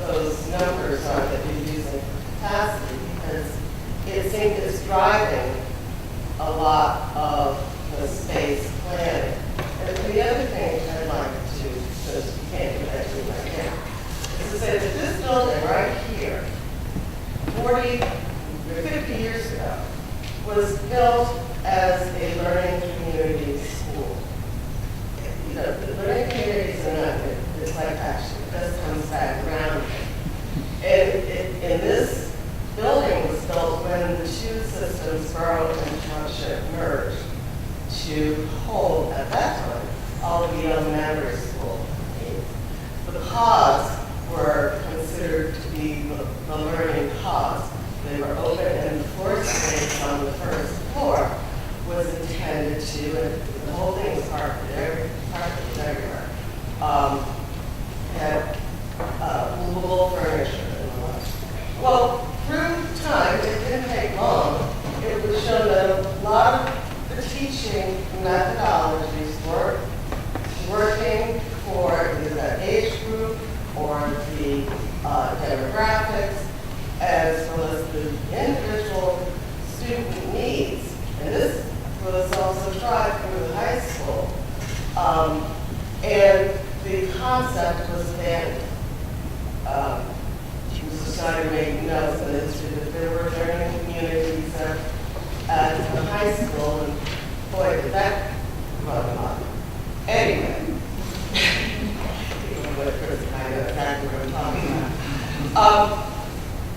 those numbers are that you're using for capacity, because it seems it's driving a lot of the space planning. And the other thing I'd like to, since we can't do that right now, is to say that this building right here, 40 or 50 years ago, was built as a learning community school. The learning communities are not, it's like actually, this comes back around. And this building was built when the 2 systems, borough and township, merged to hold, at that time, all of the elementary school needs. The pods were considered to be the learning pods. They were open, and the floor space on the first floor was intended to, and the whole thing was carpeted everywhere. Had movable furniture and the like. Well, through time, it didn't take long. It was shown that a lot of the teaching methodologies were working for either that age group or the demographics, as well as the individual student needs. And this was also tried through the high school. And the concept was abandoned. Mr. Snyder made notes in the history that there were learning communities at the high school, and boy, did that run a lot. Anyway, I know exactly what I'm talking about.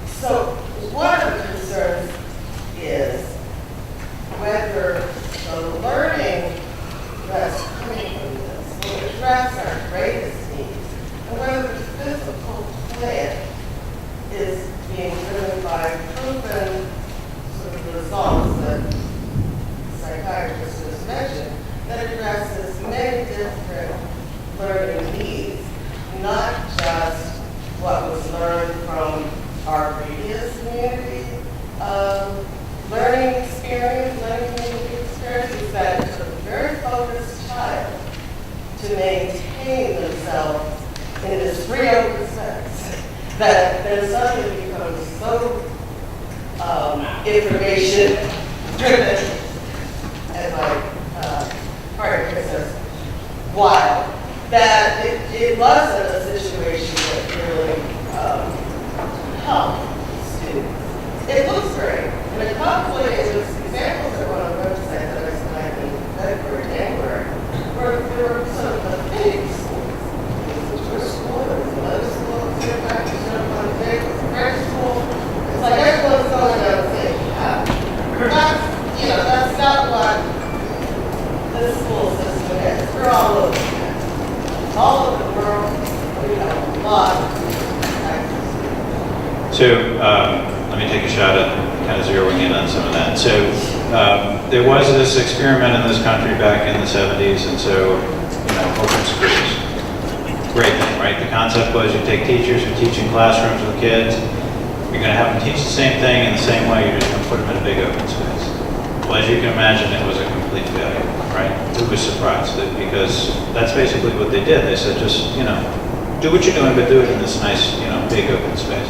So one of the concerns is whether the learning that's coming from this will address our greatest needs, and whether the physical plan is being driven by proven sort of results that psychiatrists just mentioned that addresses many different learning needs, not just what was learned from our previous community learning community experience, to maintain themselves in this free open space that then suddenly becomes so information driven, and my partner says, wild, that it wasn't a situation that really helped students. It looks great, and a couple of examples that were on the website that I signed in February, January, where there were some of the big schools. There was a school, there was another school, there was a big school. It's like everyone's going out and saying, that's not what this school system is. We're all over the place. All over the world, we have a lot of practice. So let me take a shot at kind of zeroing in on some of that. So there was this experiment in this country back in the 70s, and so, open schools. Great thing, right? The concept was you take teachers who teach in classrooms with kids, you're going to have them teach the same thing in the same way, you're just going to put them in a big open space. Well, as you can imagine, it was a complete failure, right? Who was surprised? Because that's basically what they did. They said, just, do what you're doing, but do it in this nice, big open space.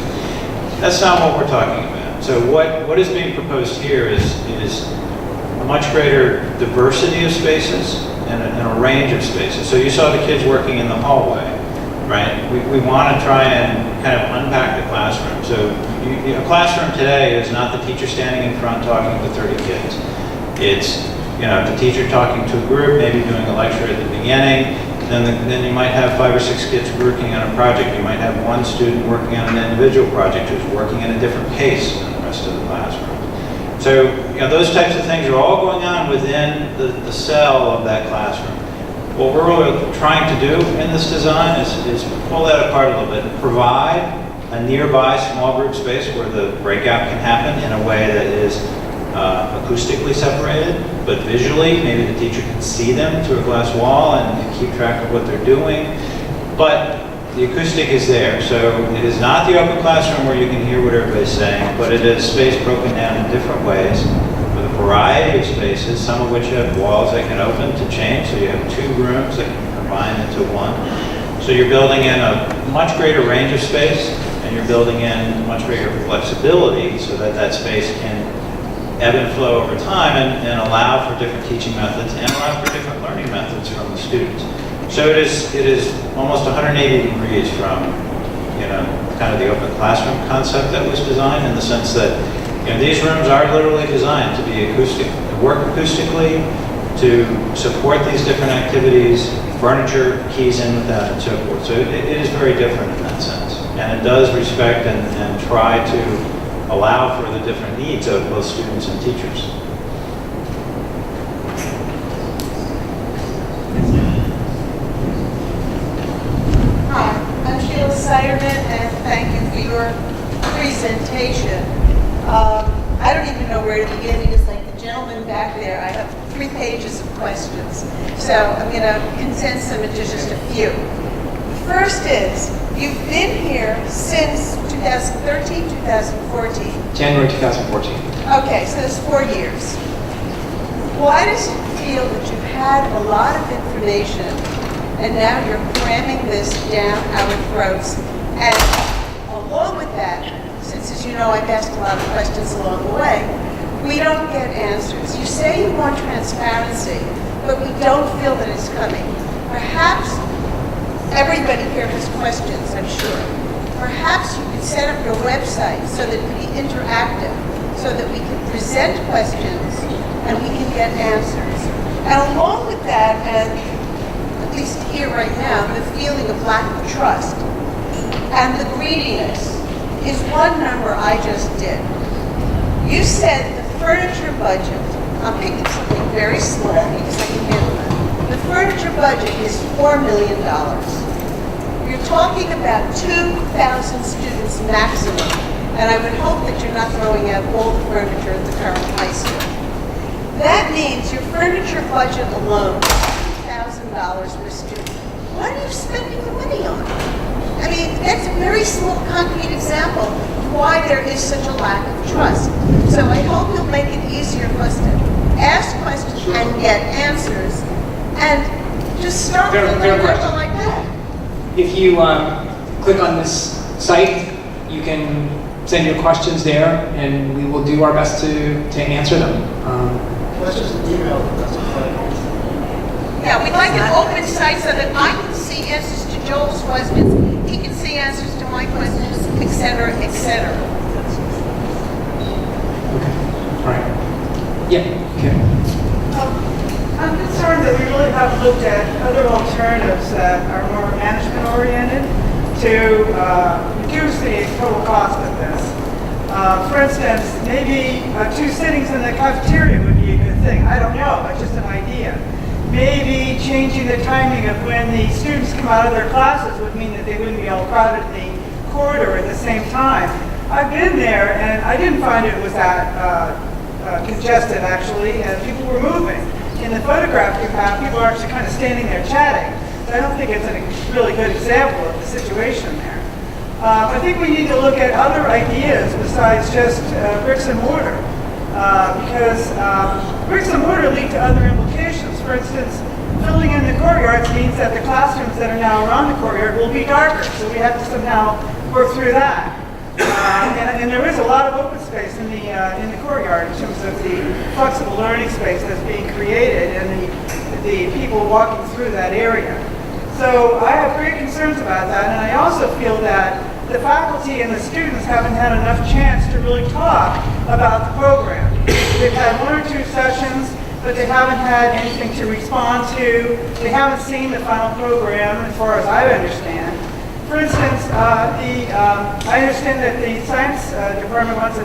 That's not what we're talking about. So what is being proposed here is a much greater diversity of spaces and a range of spaces. So you saw the kids working in the hallway, right? We want to try and kind of unpack the classroom. So a classroom today is not the teacher standing in front talking to 30 kids. It's the teacher talking to a group, maybe doing a lecture at the beginning. Then you might have 5 or 6 kids working on a project. You might have one student working on an individual project who's working at a different pace than the rest of the classroom. So those types of things are all going on within the cell of that classroom. What we're really trying to do in this design is pull that apart a little bit and provide a nearby small group space where the breakout can happen in a way that is acoustically separated, but visually, maybe the teacher can see them through a glass wall and keep track of what they're doing. But the acoustic is there, so it is not the open classroom where you can hear what everybody's saying, but it is space broken down in different ways with a variety of spaces, some of which have walls that can open to change, so you have 2 rooms that can combine into one. So you're building in a much greater range of space, and you're building in much greater flexibility so that that space can ebb and flow over time and allow for different teaching methods and allow for different learning methods from the students. So it is almost 180 degrees from, kind of the open classroom concept that was designed, in the sense that, these rooms are literally designed to be acoustic, to work acoustically, to support these different activities, furniture keys in with that and so forth. So it is very different in that sense. And it does respect and try to allow for the different needs of both students and teachers. Hi, I'm Sheila Siderman, and thank you for your presentation. I don't even know where to begin, because like the gentleman back there, I have 3 pages of questions. So I'm going to condense them into just a few. First is, you've been here since 2013, 2014. January 2014. Okay, so that's 4 years. Why does it feel that you've had a lot of information and now you're cramming this down our throats? And along with that, since as you know I've asked a lot of questions along the way, we don't get answers. You say you want transparency, but we don't feel that it's coming. Perhaps everybody here has questions, I'm sure. Perhaps you could set up your website so that it can be interactive, so that we can present questions and we can get answers. And along with that, and at least here right now, the feeling of lack of trust and the greediness is one number I just did. You said the furniture budget, I'm picking something very small because I can handle it. The furniture budget is $4 million. You're talking about 2,000 students maximum, and I would hope that you're not throwing out all the furniture at the current high school. That means your furniture budget alone is $2,000 per student. What are you spending the money on? I mean, that's a very small, concrete example of why there is such a lack of trust. So I hope you'll make it easier for us to ask questions and get answers. And Just start Fair- with a fair little question. number like that. If you click on this site, you can send your questions there, and we will do our best to answer them. Let's just email them, that's fine. Yeah, we'd like an open site so that I can see answers to Joel's questions, he can see answers to my questions, et cetera, et cetera. Okay. All right. Yeah. Okay. I'm concerned that we really haven't looked at other alternatives that are more management-oriented to reduce the total cost of this. For instance, maybe 2 sittings in the cafeteria would be a good thing. I don't know, it's just an idea. Maybe changing the timing of when the students come out of their classes would mean that they wouldn't be all crowded in the corridor at the same time. I've been there, and I didn't find it was that congested, actually, and people were moving. In the photograph you have, people are actually kind of standing there chatting. So I don't think it's a really good example of the situation there. I think we need to look at other ideas besides just bricks and mortar, because bricks and mortar lead to other implications. For instance, filling in the courtyards means that the classrooms that are now around the courtyard will be darker, so we have to somehow work through that. And there is a lot of open space in the courtyard in terms of the flexible learning space that's being created and the people walking through that area. So I have great concerns about that, and I also feel that the faculty and the students haven't had enough chance to really talk about the program. They've had 1 or 2 sessions, but they haven't had anything to respond to. They haven't seen the final program, as far as I understand. For instance, I understand that the science department wants a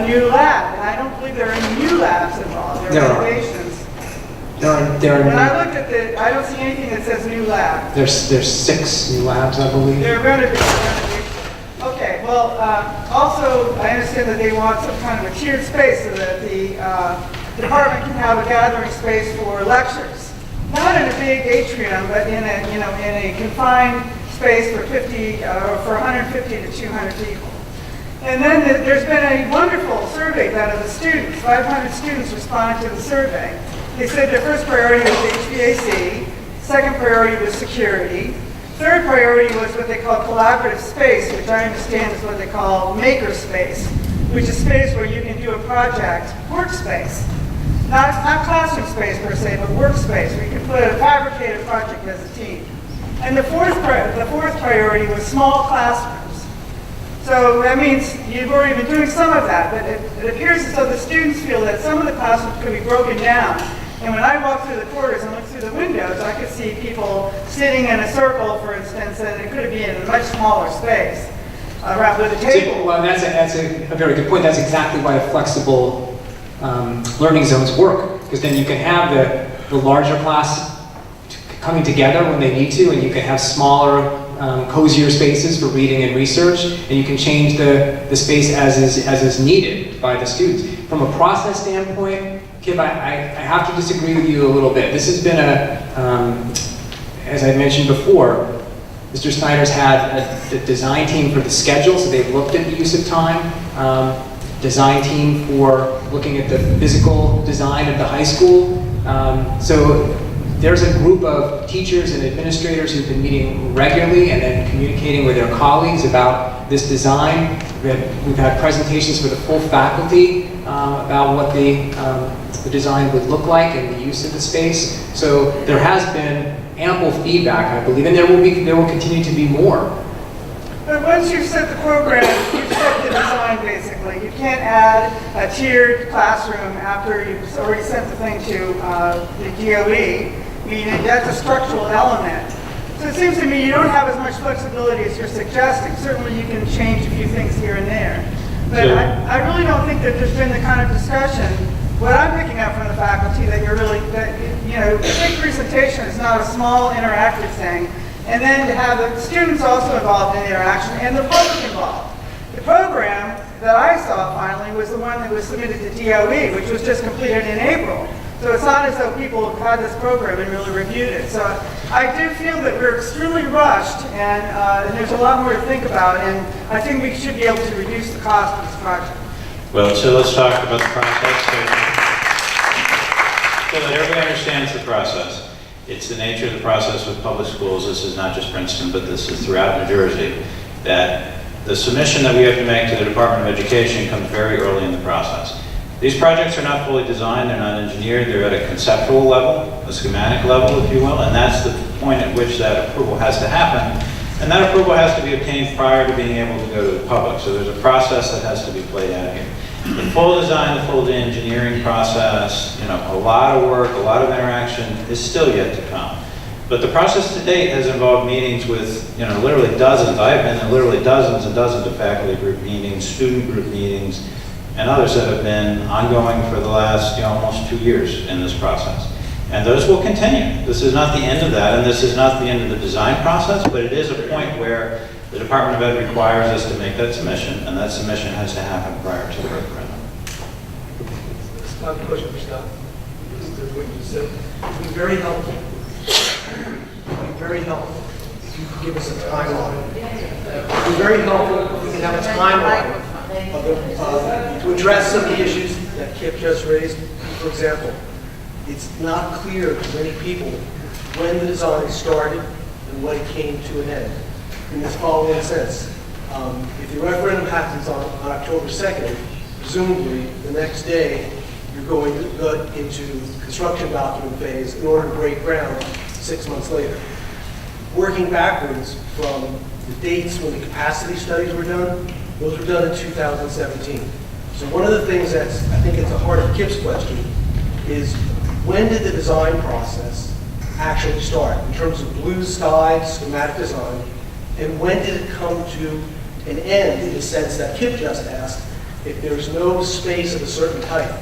new lab, and I don't believe there are any new labs involved. There are renovations. When I looked at I don't see anything that says new lab. There's 6 new labs, I believe. They're renovations. Okay, well, also, I understand that they want some kind of a tiered space so that the department can have a gathering space for lectures. Not in a big atrium, but in a confined space for 150 to 200 people. And then there's been a wonderful survey done of the students. 500 students responded to the survey. They said their first priority was HVAC, second priority was security, third priority was what they call collaborative space, which I understand is what they call maker space, which is space where you can do a project, workspace. Not classroom space per se, but workspace, where you can put a fabricated project as a team. And the fourth priority was small classrooms. So that means you've already been doing some of that, but it appears as though the students feel that some of the classrooms could be broken down. And when I walk through the corridors and look through the windows, I could see people sitting in a circle, for instance, and it could be in a much smaller space around with a table. Well, that's a very good point. That's exactly why flexible learning zones work, because then you can have the larger class coming together when they need to, and you can have smaller, cozier spaces for reading and research, and you can change the space as is needed by the students. From a process standpoint, Kip, I have to disagree with you a little bit. This has been as I mentioned before, Mr. Snyder's had a design team for the schedule, so they've looked at the use of time. Design team for looking at the physical design of the high school. So there's a group of teachers and administrators who've been meeting regularly and then communicating with their colleagues about this design. We've had presentations for the full faculty about what the design would look like and the use of the space. So there has been ample feedback, I believe, and there will continue to be more. But once you've set the program, you've set the design, basically. You can't add a tiered classroom after you've already sent the thing to the DOE. I mean, that's a structural element. So it seems to me you don't have as much flexibility as you're suggesting. Certainly you can change a few things here and there. But So- I really don't think that there's been the kind of discussion, what I'm picking up from the faculty, that a big presentation is not a small interactive thing. And then to have the students also involved in the interaction and the public involved. The program that I saw finally was the one that was submitted to DOE, which was just completed in April. So it's not as though people have had this program and really reviewed it. So I do feel that we're extremely rushed and there's a lot more to think about, and I think we should be able to reduce the cost of this project. Well, so let's talk about the process so that everybody understands the process. It's the nature of the process with public schools. This is not just Princeton, but this is throughout New Jersey, that the submission that we have to make to the Department of Education comes very early in the process. These projects are not fully designed, they're not engineered, they're at a conceptual level, a schematic level, if you will, and that's the point at which that approval has to happen. And that approval has to be obtained prior to being able to go to the public. So there's a process that has to be played out here. The full design, the full engineering process, a lot of work, a lot of interaction is still yet to come. But the process to date has involved meetings with, literally dozens. I've been in literally dozens and dozens of faculty group meetings, student group meetings, and others that have been ongoing for the last, almost 2 years in this process. And those will continue. This is not the end of that, and this is not the end of the design process, but it is a point where the Department of Ed requires us to make that submission, and that submission has to happen prior to the referendum. I have a question for Scott. What you said. It would be very helpful. It would be very helpful if you could give us a timeline. It would be very helpful if we could have a timeline to address some of the issues that Kip just raised. For example, it's not clear to many people when the design started and when it came to an end. In this following sense, if the referendum happens on October 2nd, presumably the next day you're going to go into construction document phase in order to break ground 6 months later. Working backwards from the dates when the capacity studies were done, those were done in 2017. So one of the things that's, I think at the heart of Kip's question is, when did the design process actually start in terms of blue sky schematic design, and when did it come to an end in the sense that Kip just asked, if there's no space of a certain type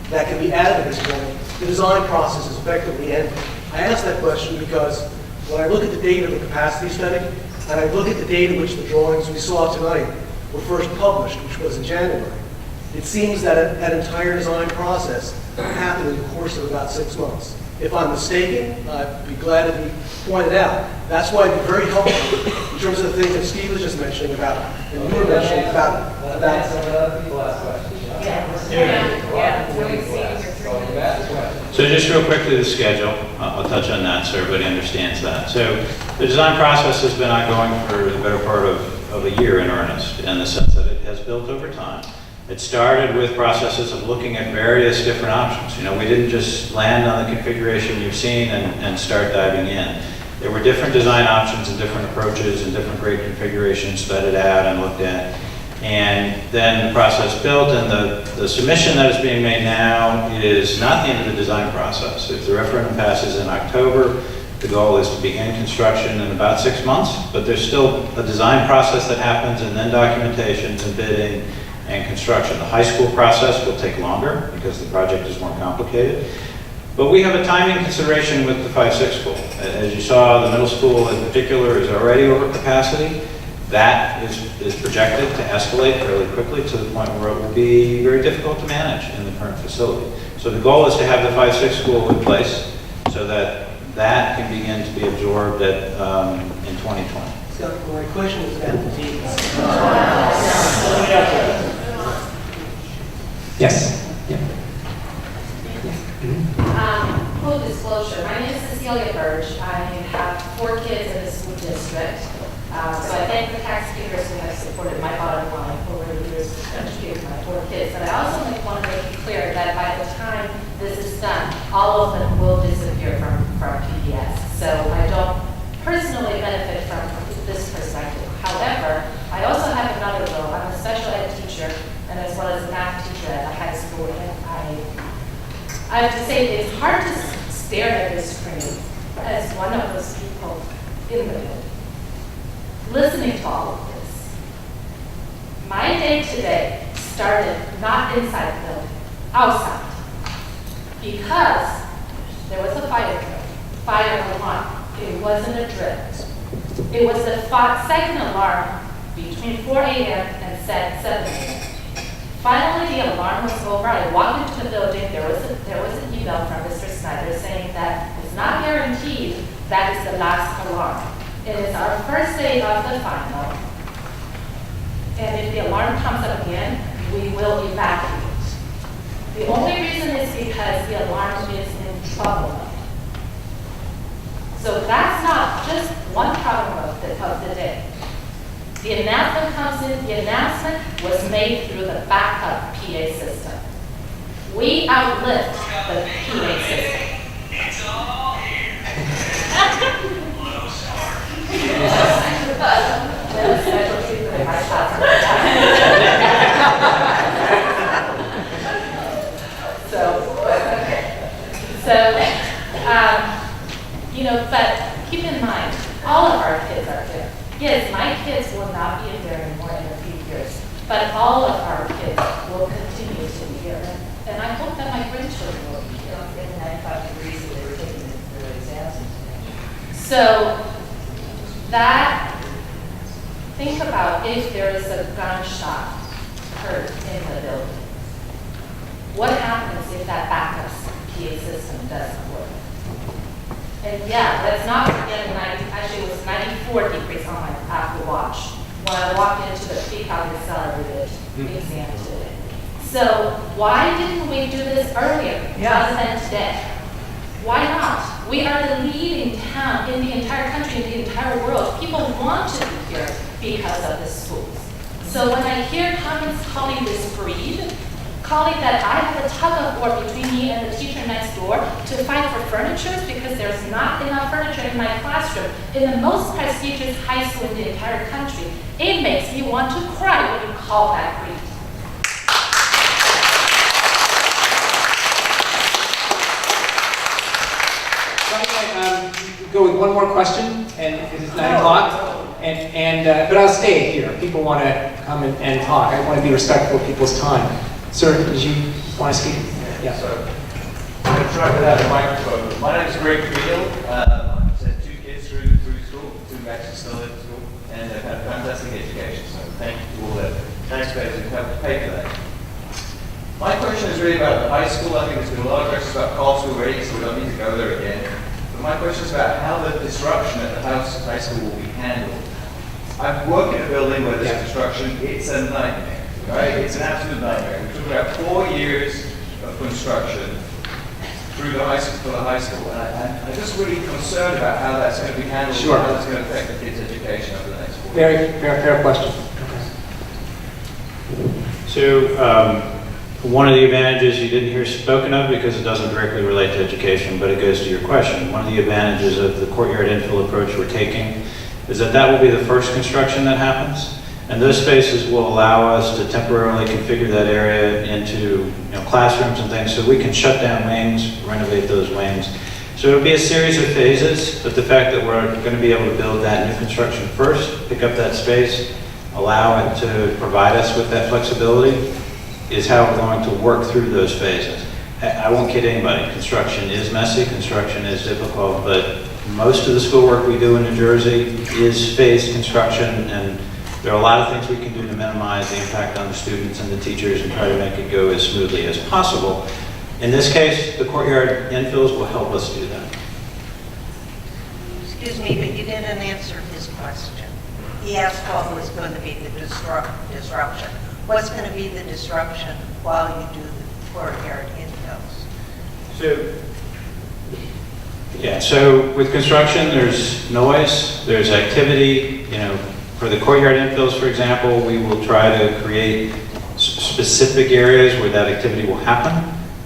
that can be added at this point, the design process is effectively ended. I ask that question because when I look at the date of the capacity study, and I look at the date in which the drawings we saw tonight were first published, which was in January, it seems that that entire design process happened in the course of about 6 months. If I'm mistaken, I'd be glad to be pointed out. That's why it'd be very helpful in terms of the things that Steve was just mentioning about, and you were mentioning about. So just real quickly, the schedule. I'll touch on that so everybody understands that. So the design process has been ongoing for the better part of a year in earnest, in the sense that it has built over time. It started with processes of looking at various different options. We didn't just land on the configuration you've seen and start diving in. There were different design options and different approaches and different grade configurations vetted out and looked at. And then the process built, and the submission that is being made now is not the end of the design process. If the referendum passes in October, the goal is to begin construction in about 6 months, but there's still a design process that happens, and then documentations and bidding and construction. The high school process will take longer because the project is more complicated. But we have a timing consideration with the 5-6 school. As you saw, the middle school in particular is already over capacity. That is projected to escalate fairly quickly to the point where it will be very difficult to manage in the current facility. So the goal is to have the 5-6 school in place so that that can begin to be absorbed in 2020. So my question is about the dates. Yes. Full disclosure, my name is Cecilia Burge. I have 4 kids in the school district. So I thank the taxpayers who have supported my bottom line over the years to educate my 4 kids. But I also want to make it clear that by the time this is done, all of them will disappear from PBS. So I don't personally benefit from this perspective. However, I also have another role. I'm a special ed teacher and as well as a math teacher at a high school. And I have to say it's hard to stare at this screen as one of those people in the building, listening to all of this. My day today started not inside the building, outside, because there was a fire alarm. It wasn't a drill. It was the second alarm between 4 a.m. and 7 a.m. Finally, the alarm was over. I walked into the building. There was an email from Mr. Snyder saying that it's not guaranteed that is the last alarm. It is our first day of the final. And if the alarm comes up again, we will evacuate. The only reason is because the alarm is in trouble mode. The announcement comes in, the announcement was made through the backup PA system. We outlived the PA system. It's all here. But keep in mind, all of our kids are here. Yes, my kids will not be here anymore in a few years, but all of our kids will continue to be here. And I hope that my grandchildren will be here. In 95 degrees, they were taking their exams. So think about if there is a gunshot heard in the building. What happens if that backup PA system doesn't work? And yeah, let's not forget actually it was 94 degrees on my Apple Watch when I walked into the peak-out accelerated exam today. So why didn't we do this earlier rather than today? Why not? We are the leading town in the entire country, in the entire world. People want to be here because of the schools. So when I hear comments calling this greed, calling that I have a tug of war between me and the teacher next door to fight for furniture because there's not enough furniture in my classroom in the most prestigious high school in the entire country, it makes me want to cry when you call that greed. Go with one more question, and it's 9 o'clock. But I'll stay here. People want to come and talk. I want to be respectful of people's time. Sir, did you want to speak? Yeah. So, I'm going to try without a microphone. My name is Greg Friedel. I've sent 2 kids through school, 2 actually still in school, and they've had a fantastic education. So thank you to all the taxpayers who helped pay for that. My question is really about the high school. I think there's been a lot of questions about Carlsbad already, so we don't need to go there again. But my question is about how the disruption at the high school will be handled. I've worked in a building where there's construction. It's a nightmare. Right? It's an absolute nightmare. We're talking about 4 years of construction through the high school, and I'm just really concerned about how that's going to be handled Sure. and how that's going to affect the kids' education over the next 4 years. Very fair question. So one of the advantages you didn't hear spoken of because it doesn't directly relate to education, but it goes to your question. One of the advantages of the courtyard infill approach we're taking is that will be the first construction that happens. And those spaces will allow us to temporarily configure that area into classrooms and things, so we can shut down wings, renovate those wings. So it'll be a series of phases, but the fact that we're going to be able to build that new construction first, pick up that space, allow it to provide us with that flexibility, is how we're going to work through those phases. I won't kid anybody, construction is messy, construction is difficult, but most of the schoolwork we do in New Jersey is phased construction, and there are a lot of things we can do to minimize the impact on the students and the teachers and try to make it go as smoothly as possible. In this case, the courtyard infills will help us do that. Excuse me, but you didn't answer his question. He asked what was going to be the disruption. What's going to be the disruption while you do the courtyard infills? So with construction, there's noise, there's activity. For the courtyard infills, for example, we will try to create specific areas where that activity will happen.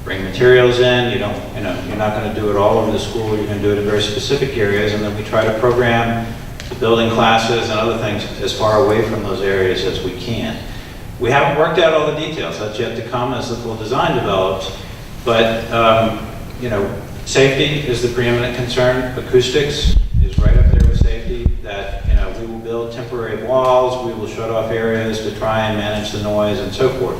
Bring materials in. You're not going to do it all over the school. You're going to do it in very specific areas, and then we try to program the building classes and other things as far away from those areas as we can. We haven't worked out all the details. That's yet to come as the full design develops. But safety is the preeminent concern. Acoustics is right up there with safety. That we will build temporary walls. We will shut off areas to try and manage the noise and so forth.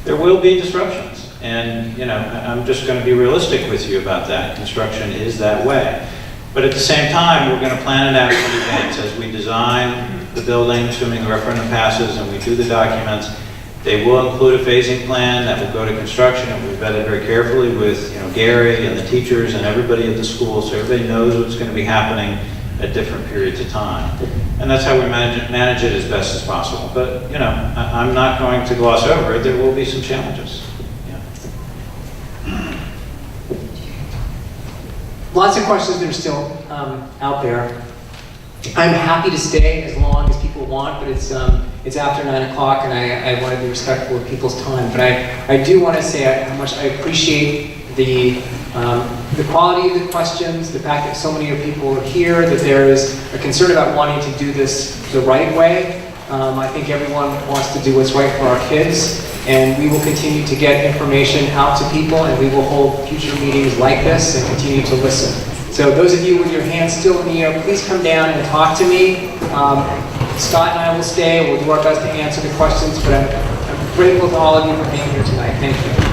There will be disruptions, and I'm just going to be realistic with you about that. Construction is that way. But at the same time, we're going to plan it out in advance as we design the building, assuming the referendum passes and we do the documents. They will include a phasing plan that will go to construction, and we've vetted very carefully with Gary and the teachers and everybody at the school, so everybody knows what's going to be happening at different periods of time. And that's how we manage it as best as possible. But I'm not going to gloss over it. There will be some challenges. Lots of questions that are still out there. I'm happy to stay as long as people want, but it's after 9 o'clock, and I want to be respectful of people's time. But I do want to say how much I appreciate the quality of the questions, the fact that so many of people are here, that there is a concern about wanting to do this the right way. I think everyone wants to do what's right for our kids, and we will continue to get information out to people, and we will hold future meetings like this and continue to listen. So those of you with your hands still in the air, please come down and talk to me. Scott and I will stay. We'll do our best to answer the questions, but I'm grateful to all of you for being here tonight. Thank you.